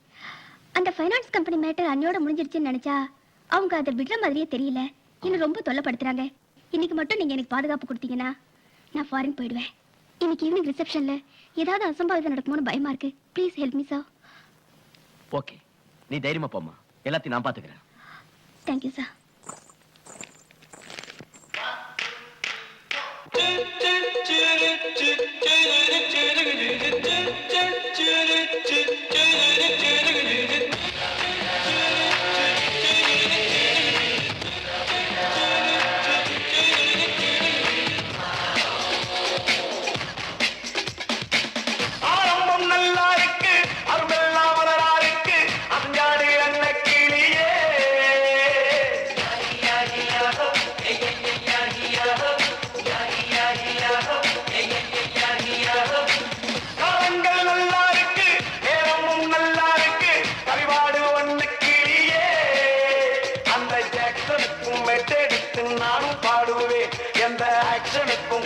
அந்த ஃபைனான்ஸ் கம்பெனி மேட்டர் அன்னையோட முடிஞ்சிருச்சுன்னு நினைச்சா அவங்க அதை விடுற மாதிரியே தெரியல. இன்னும் ரொம்ப தொல்லைப்படுத்துறாங்க. இன்னைக்கு மட்டும் நீங்க எனக்கு பாதுகாப்பு கொடுத்தீங்கன்னா நான் ஃபாரின் போயிடுவேன். இன்னைக்கு ஈவினிங் ரிசப்ஷன்ல ஏதாவது அசம்பாவிதம் நடக்குமோன்னு பயமா இருக்கு. Please help me sir. Okay, நீ தைரியமா போம்மா, எல்லாத்தையும் நான் பாத்துக்கிறேன். Thank you sir.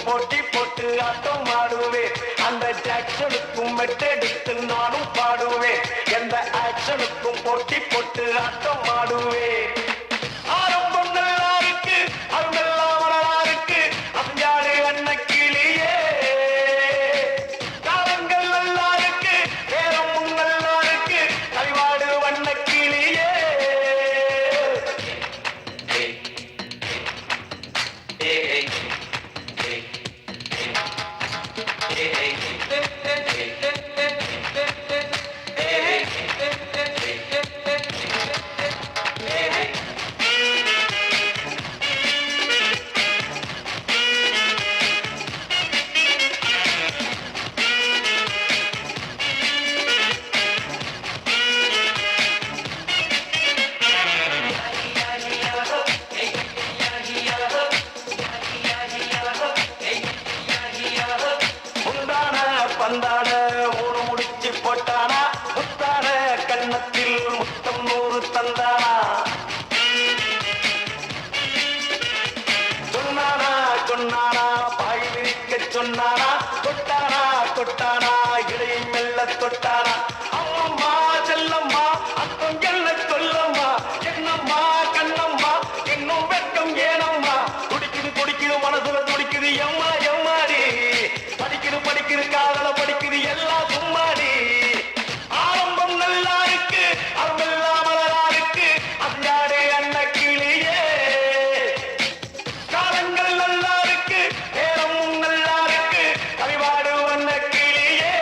போட்டி போட்டு ஆட்டம் ஆடுவேன். அந்த ஜாக்சனுக்கும் மெட்டெடுத்து நானும் பாடுவேன். எந்த ஆக்ஷனுக்கும் போட்டி போட்டு ஆட்டம் ஆடுவேன். ஆரம்பம் நல்லா இருக்கு, அருமெல்லாம் வரலா இருக்கு. அஞ்சாடு அன்னக்கிளியே, காலங்கள் நல்லா இருக்கு, நேரமும் நல்லா இருக்கு. கரிவாடு வண்ணக்கிளியே. Hey, போட்டானா இடையை மெல்ல தொட்டானா அம்மம்மா செல்லம்மா அத்தம் என்ன சொல்லம்மா என்னம்மா கண்ணம்மா இன்னும் வெட்கம் ஏனம்மா துடிக்குது துடிக்குது மனசுல துடிக்குது எம்மா எம்மாடி படிக்குது காதல படிக்குது எல்லாம் சும்மாடி ஆரம்பம் நல்லா இருக்கு அருமெல்லாம் மலரா இருக்கு அஞ்சாடே அண்ண கிளியே காலங்கள் நல்லா இருக்கு நேரமும் நல்லா இருக்கு அறிவாடு அண்ண கிளியே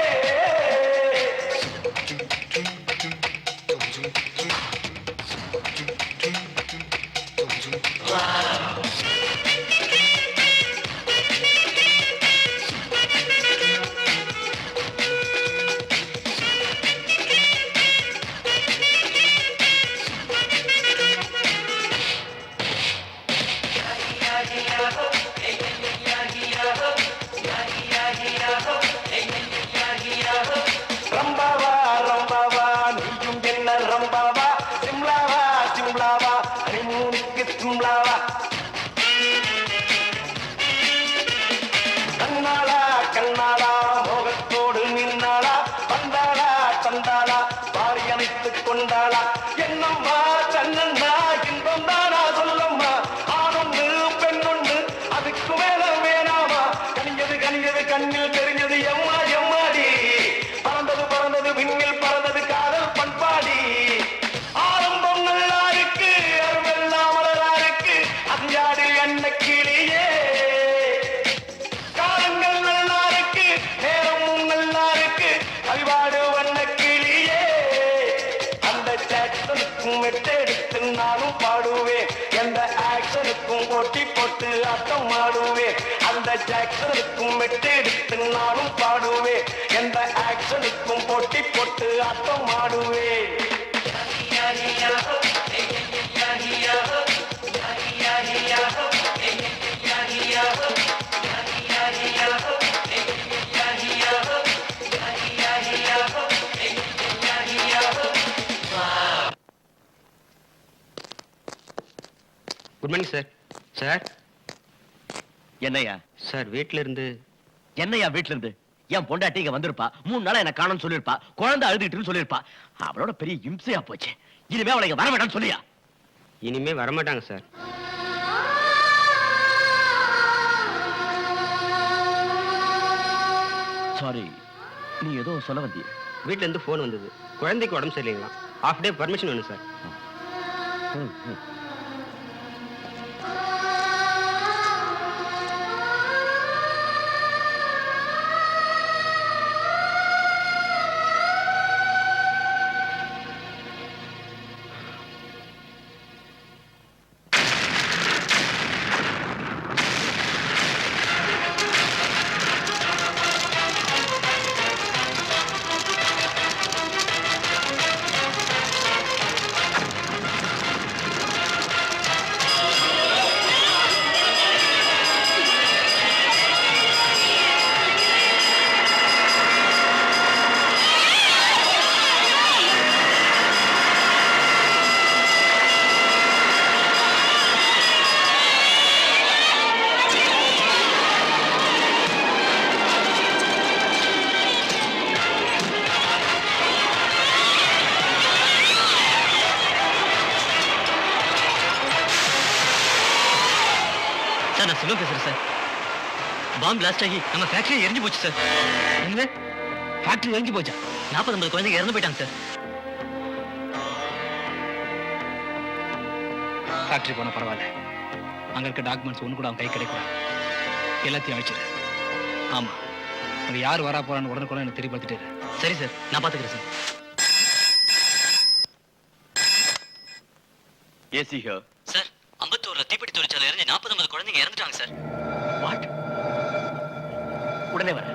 ரம்பாவா ரம்பாவா நீயும் என்ன ரம்பாவா சிம்லாவா சிம்லாவா ஹனிமூனுக்கு சிம்லாவா கண்ணாளா கண்ணாளா மோகத்தோடு நின்னாளா வந்தாளா தந்தாளா பாரி அணைத்துக் கொண்டாளா என்னம்மா தன்னண்ணா இன்பம் தானா சொல்லம்மா ஆணொன்று பெண்ணொன்று அதுக்கு மேல வேணாமா கனிஞ்சது கனிஞ்சது கண்ணில் தெரிஞ்சது எம்மா எம்மாடி பறந்தது விண்ணில் பறந்தது காதல் பண்பாடி ஆரம்பம் நல்லா இருக்கு அருமெல்லாம் மலரா இருக்கு அஞ்சாடில் என்ன கிளியே காலங்கள் நல்லா இருக்கு நேரமும் நல்லா இருக்கு அறிவாடு வண்ண கிளியே அந்த ஜாக்சனுக்கும் மெட்டெடுத்து நானும் பாடுவேன் எந்த ஆக்ஷனுக்கும் போட்டி போட்டு ஆட்டம் ஆடுவேன் அந்த ஜாக்சனுக்கும் மெட்டெடுத்து நானும் பாடுவேன் எந்த ஆக்ஷனுக்கும் போட்டி போட்டு ஆட்டம் ஆடுவேன் குட் மார்னிங் சார். சார் என்னையா சார் வீட்ல இருந்து என்னையா வீட்டுல இருந்து என் பொண்டாட்டி இங்க வந்திருப்பா 3 நாளா என்ன காணோம்னு சொல்லிருப்பா குழந்தை அழுதுகிட்டுன்னு சொல்லிருப்பா அவளோட பெரிய இம்சையா போச்சு இனிமே அவளை இங்க வர வேண்டாம்னு சொல்லியா இனிமே வரமாட்டாங்க சார். சாரி நீ ஏதோ சொல்ல வந்திய வீட்ல இருந்து ஃபோன் வந்தது. குழந்தைக்கு உடம்பு சரியில்லைங்களா, ஹாஃப் டே பர்மிஷன் வேணும் சார். நான் சொல்ல பேசுறேன் சார். பாம்பு பிளாஸ்ட் ஆகி நம்ம ஃபேக்டரி எரிஞ்சு போச்சு சார். என்ன ஃபேக்டரி எரிஞ்சு போச்சா? 40-50 குழந்தைங்க இறந்து போயிட்டாங்க சார். ஃபேக்டரி போனா பரவாயில்ல, அங்க இருக்க டாக்குமெண்ட்ஸ் ஒன்று கூட அவன் கை கிடைக்கூடாது. எல்லாத்தையும் அழிச்சிரு. ஆமா, அங்க யார் வரா போறான்னு உடனுக்குள்ள எனக்கு தெரியப்படுத்திட்டு. சரி சார், நான் பாத்துக்கிறேன் சார். AC here sir. அம்பத்தூர்ல தீப்பெட்டி தொழிற்சாலை எரிஞ்சு 40-50 குழந்தைங்க இறந்துட்டாங்க சார். வாட்? உடனே வர.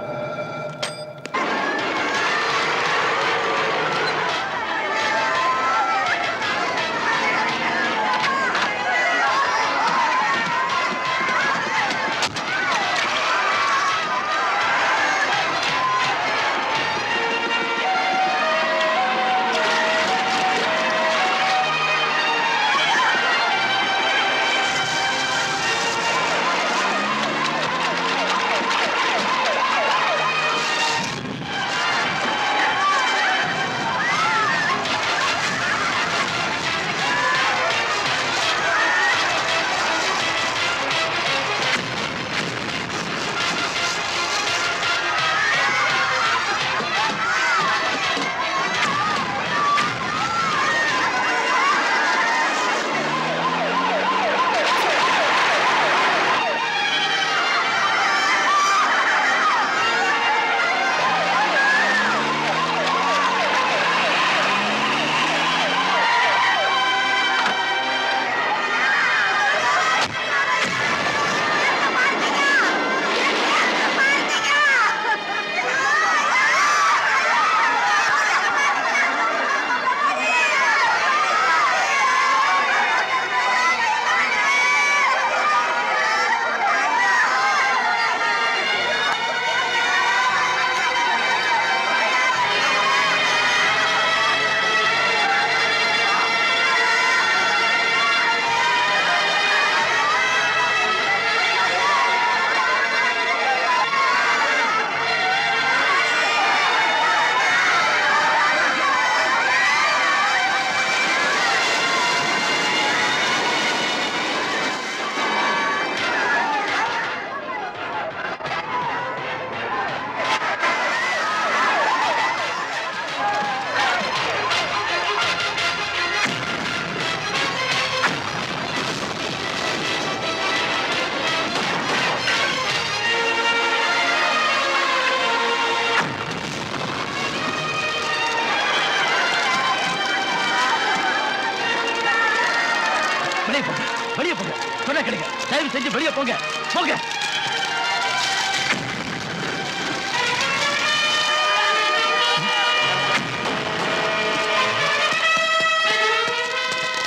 வெளியே போங்க. சொன்னா கேளுங்க. தயவு செஞ்சு வெளியே போங்க. போங்க.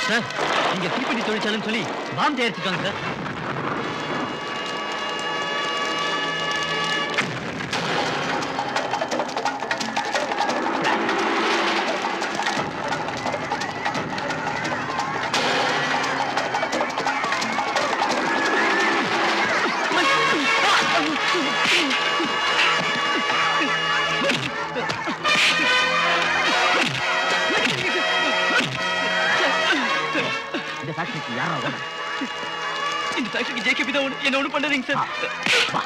சார், இங்க தீப்பெட்டி தொழிற்சாலைன்னு சொல்லி பாம் தயாரிச்சிருக்காங்க சார். இந்த ஃபேக்டரிக்கு யாரா வர? இந்த ஃபேக்டரிக்கு ஜேகேபி தான் என்ன ஒண்ணு பண்ணாதீங்க சார். அம்மா,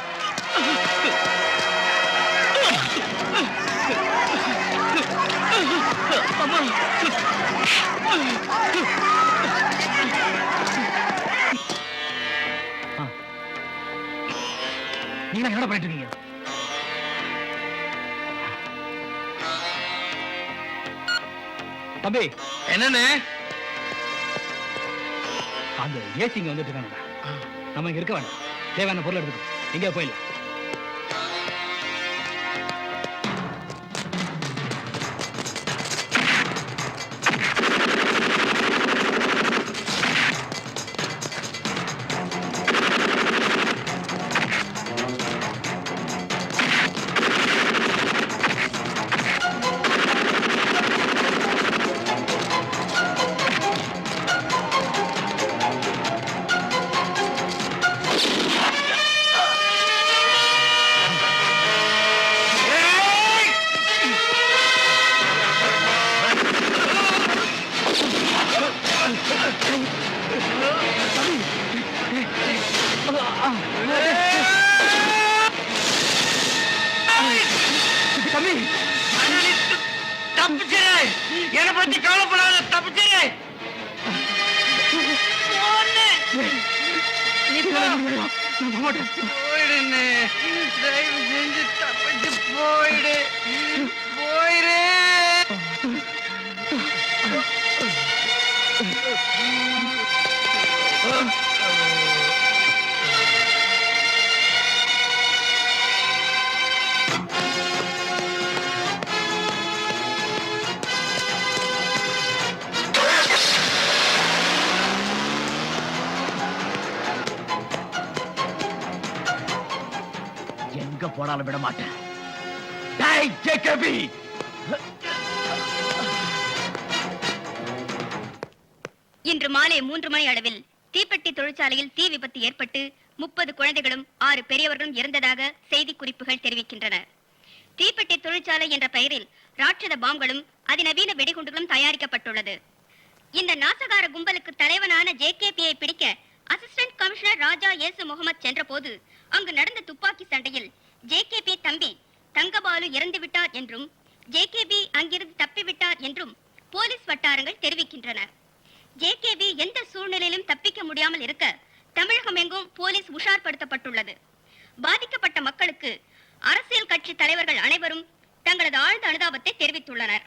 நீங்க என்ன பண்ணிட்டு இருக்கீங்க? தம்பி, என்னன்னு அந்த ஏசி இங்க வந்துட்டு இருக்காங்க. நம்ம இங்க இருக்க வேண்டாம். தேவையான பொருள் எடுத்துக்கோ. எங்கேயா போயிடலாம். என்னை பத்தி கவலைப்படாத, தப்பிச்சிரு. போயிடுன்னு தயவு செஞ்சு தப்பிச்சு போயிடு. போயிரு. எங்க போனாலும் விட மாட்டேன். டேய் ஜேகேபி, இன்று மாலை 3 மணி அளவில் தீப்பெட்டி தொழிற்சாலையில் தீ விபத்து ஏற்பட்டு 30 குழந்தைகளும் 6 பெரியவர்களும் இறந்ததாக செய்தி குறிப்புகள் தெரிவிக்கின்றன. தீப்பெட்டி தொழிற்சாலை என்ற பெயரில் ராட்சத பாம்களும் அதிநவீன வெடிகுண்டுகளும் தயாரிக்கப்பட்டுள்ளது. இந்த நாசகார கும்பலுக்கு தலைவனான ஜேகேபியை பிடிக்க அசிஸ்டன்ட் கமிஷனர் ராஜா ஏசு முகமது சென்ற போது அங்கு நடந்த துப்பாக்கி சண்டையில் ஜேகேபி தம்பி தங்கபாலு இறந்து விட்டார் என்றும் ஜேகேபி அங்கிருந்து தப்பிவிட்டார் என்றும் போலீஸ் வட்டாரங்கள் தெரிவிக்கின்றன. ஜேகேபி எந்த சூழ்நிலையிலும் தப்பிக்க முடியாமல் இருக்க தமிழகம் எங்கும் போலீஸ் உஷார்படுத்தப்பட்டுள்ளது. பாதிக்கப்பட்ட மக்களுக்கு அரசியல் கட்சி தலைவர்கள் அனைவரும் தங்களது ஆழ்ந்த அனுதாபத்தை தெரிவித்துள்ளனர்.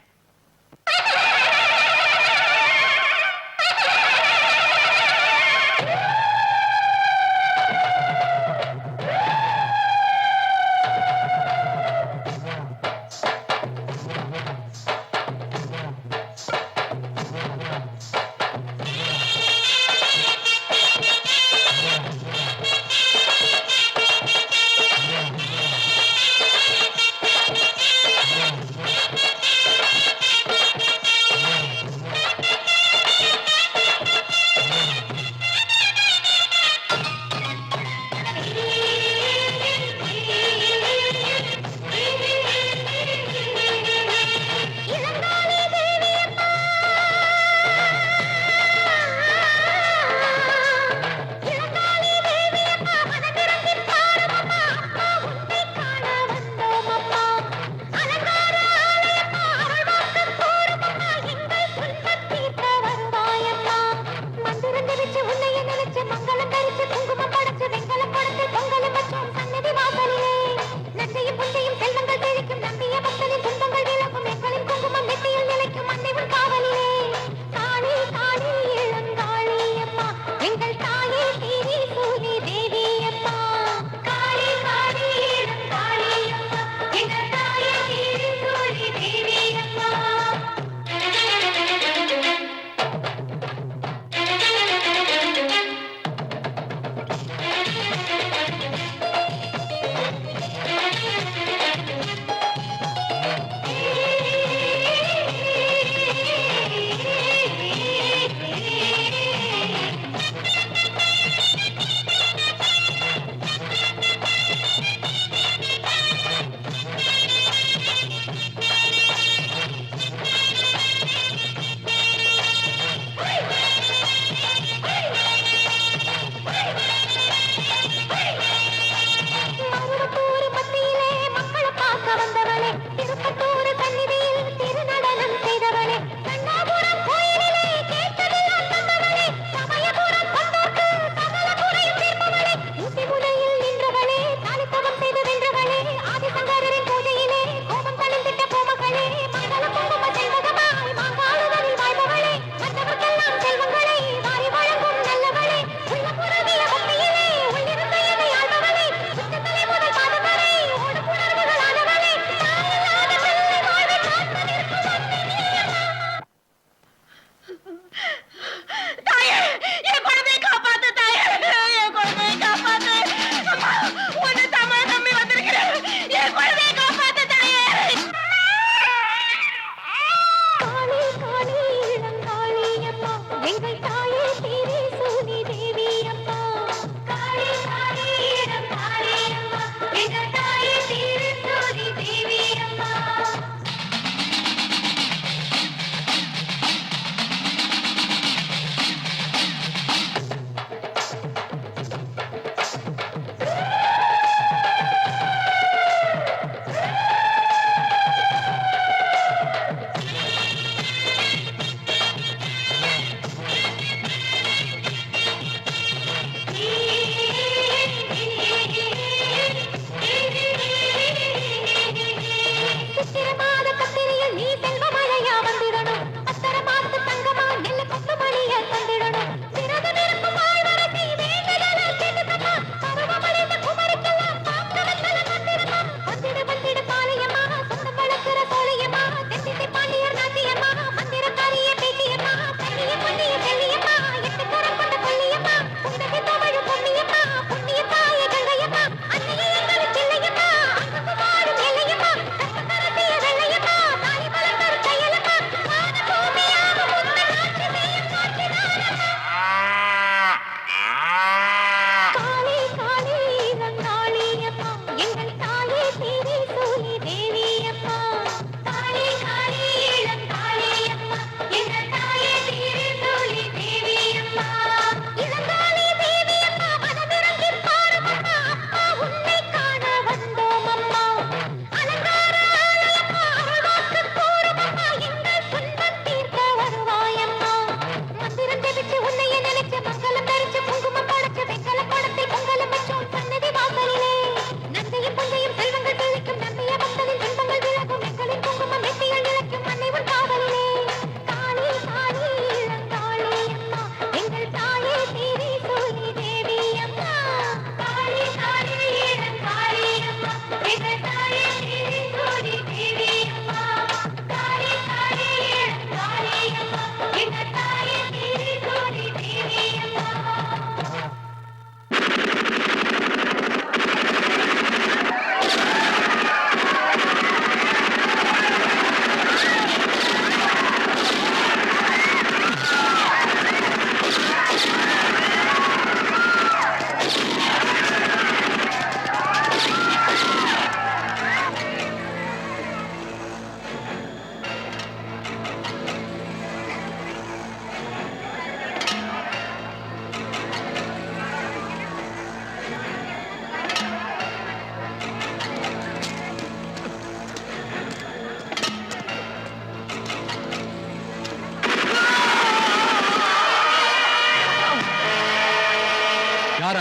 எங்கள்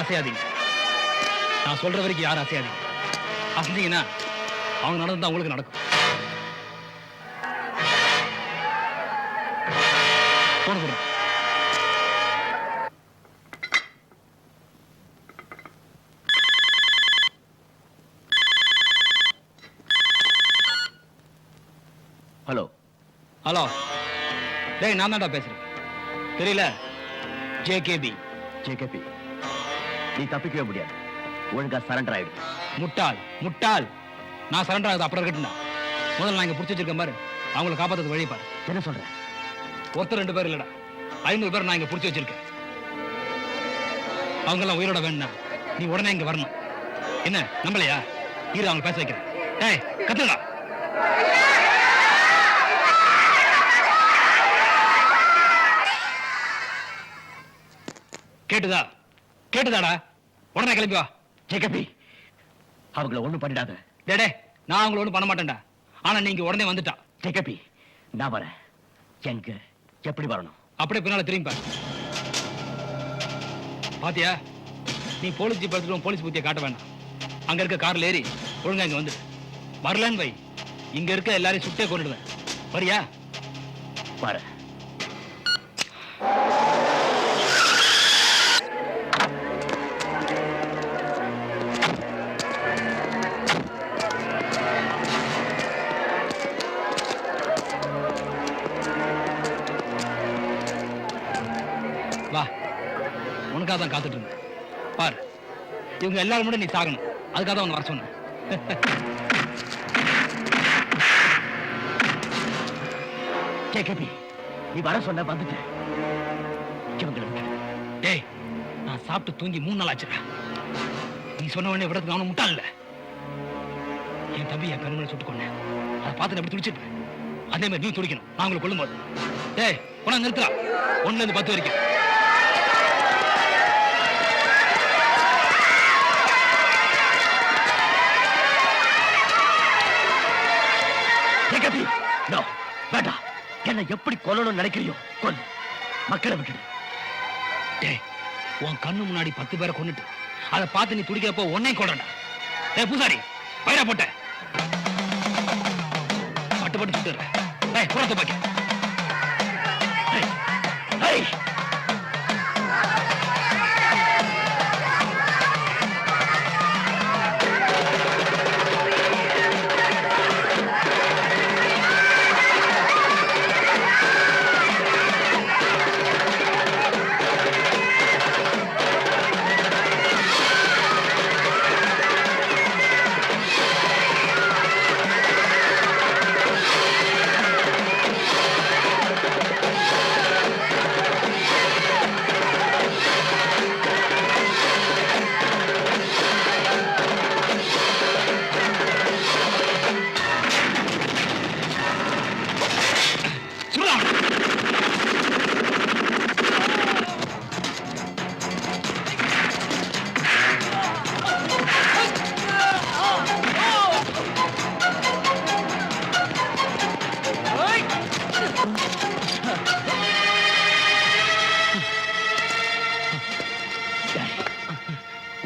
யாரும் அசையாதீங்க. நான் சொல்ற வரைக்கும் யாரும் அசையாதீங்க. அசைஞ்சீங்கன்னா அவங்க நடந்தா உங்களுக்கு நடக்கும். போன கொடுங்க. ஹலோ ஹலோ, டேய் நான் தான்டா பேசுறேன். தெரியல, ஜேகேபி. நீ தப்பிக்கவே முடியாது. ஒழுங்கா சரண்டர் ஆயிடு. முட்டாள் முட்டாள். நான் சரண்டர் ஆகுது அப்புறம் இருக்கட்டும்டா. முதல்ல நான் இங்க புடிச்சு வச்சிருக்கேன் பாரு, அவங்களை காப்பாத்துறது வழி பாரு. என்ன சொல்ற? ஒருத்தர் 2 பேர் இல்லடா, 500 பேர் நான் இங்க புடிச்சு வச்சிருக்கேன். அவங்க எல்லாம் உயிரோட வேணும்னா நீ உடனே இங்க வரணும். என்ன நம்பலையா? இரு, அவங்க பேச வைக்கிறேன். டேய் கத்துடா. கேட்டுதாடா? உடனே கிளம்பி வா. ஜேகபி, அவங்கள ஒண்ணும் பண்ணிடாத. டேடே, நான் அவங்கள ஒண்ணும் பண்ண மாட்டேன்டா. ஆனா நீங்க உடனே வந்துட்டா. ஜேகபி, நான் வரேன். எங்க எப்படி வரணும்? அப்படியே பின்னால திரும்பி பாரு. பாத்தியா, நீ போலீஸ் ஜீப் எடுத்துட்டு போலீஸ் புத்தியை காட்ட வேண்டாம். அங்க இருக்க கார்ல ஏறி ஒழுங்கா இங்க வந்து வரலன்னு வை, இங்க இருக்க எல்லாரையும் சுட்டே கொண்டுடுவேன். வரியா? வரேன். வா, உனக்காக தான் காத்துட்டு இருந்தேன். பாரு, இவங்க எல்லாரும் கூட நீ சாகணும். அதுக்காக தான் வர சொன்னேன். ஜேகபி, நீ வர சொன்ன வந்துட்டேன். டேய், நான் சாப்பிட்டு தூங்கி 3 நாள் ஆச்சுடா. நீ சொன்ன உடனே விடத்துக்கு அவனும் முட்டாள் இல்ல. என் தம்பி என் கருமலை சுட்டு கொண்டேன். அதை பார்த்து எப்படி துடிச்சிருப்பேன். அதே மாதிரி நீ துடிக்கணும் நான் உங்களை கொல்லும் போது. டேய், உன நிறுத்தா. 1ல இருந்து 10 வரைக்கும். ஜேகபி, நோ, வேண்டாம். என்ன எப்படி கொல்லணும்னு நினைக்கிறியோ கொல்லு. மக்களை விட்டுடு. டேய், உன் கண்ணு முன்னாடி 10 பேரை கொன்னுட்டு அதை பார்த்து நீ துடிக்கிறப்போ உன்னையும் கொல்றடா. டேய் பூசாரி, பயிரா போட்ட பட்டு சுட்டுற. டேய், புறத்தை பாக்க.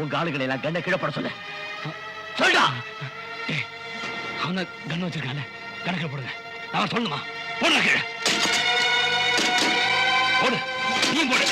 உங்க ஆளுகளை எல்லாம் கண்ணை கீழப்பட சொல்ல சொல்டா. அவனை கண்ணு வச்சிருக்கால, கணக்கில் போடுங்க. நான் சொல்லணுமா? போடுற கீழே போடு. நீ போடு.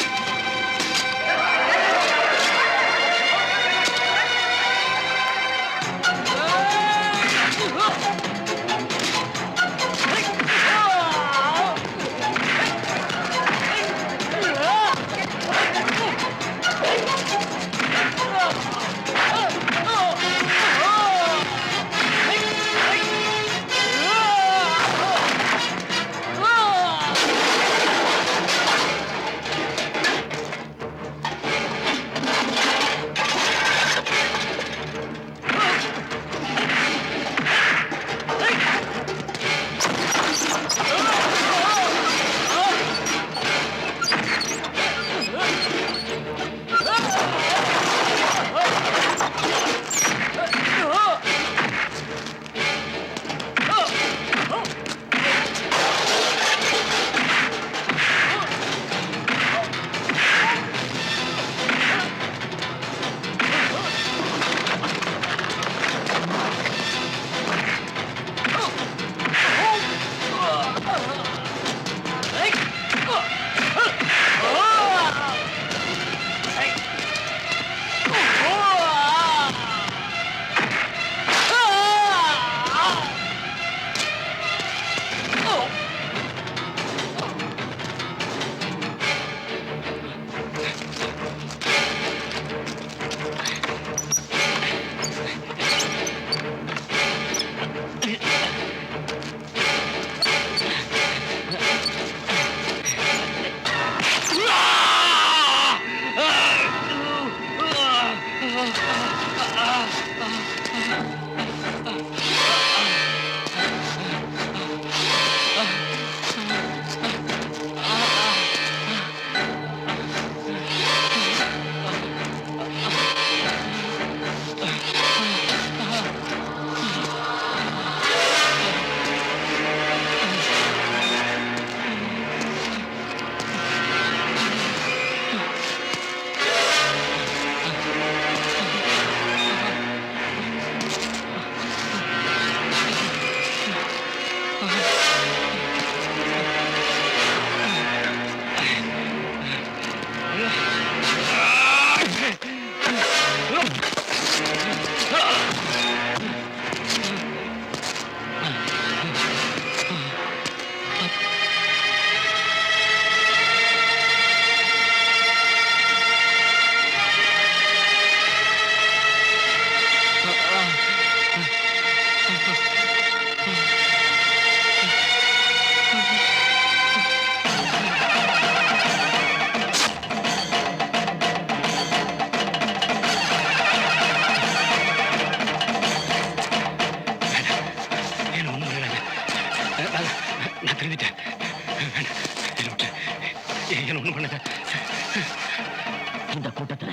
இந்த கூட்டத்துல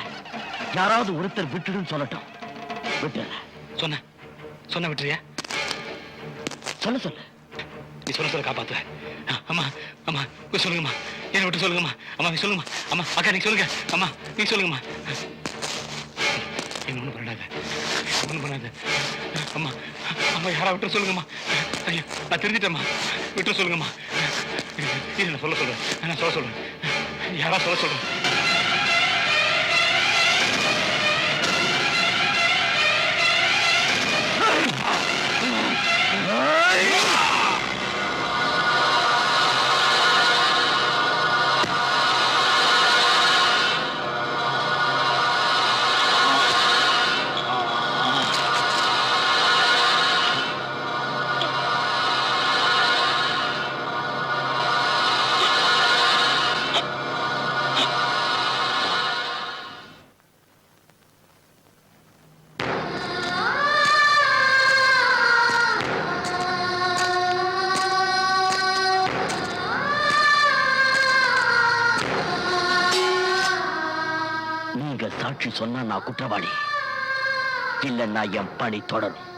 யாராவது ஒருத்தர் விட்டுடுன்னு சொல்லட்டும். விட்டுறேன். சொன்ன விட்டுறியா? சொல்லு. நீ சொல்ல காப்பாத்து. அம்மா அம்மா போய் சொல்லுங்கம்மா. என்ன விட்டு சொல்லுங்கம்மா. அம்மா நீ சொல்லுங்கம்மா. அம்மா அக்கா நீ சொல்லுங்க. அம்மா நீ சொல்லுங்கம்மா. என்ன ஒண்ணு பண்ணாத. அம்மா அம்மா யாரா விட்டு சொல்லுங்கம்மா. ஐயோ நான் தெரிஞ்சிட்டேம்மா. விட்டு சொல்லுங்கம்மா. இது நான் சொல்ல சொல்றேன். யாரா சொல்ல சொல்றேன். சாட்சி சொன்னா நான் குற்றவாளி இல்லைன்னா என் பணி தொடரும்.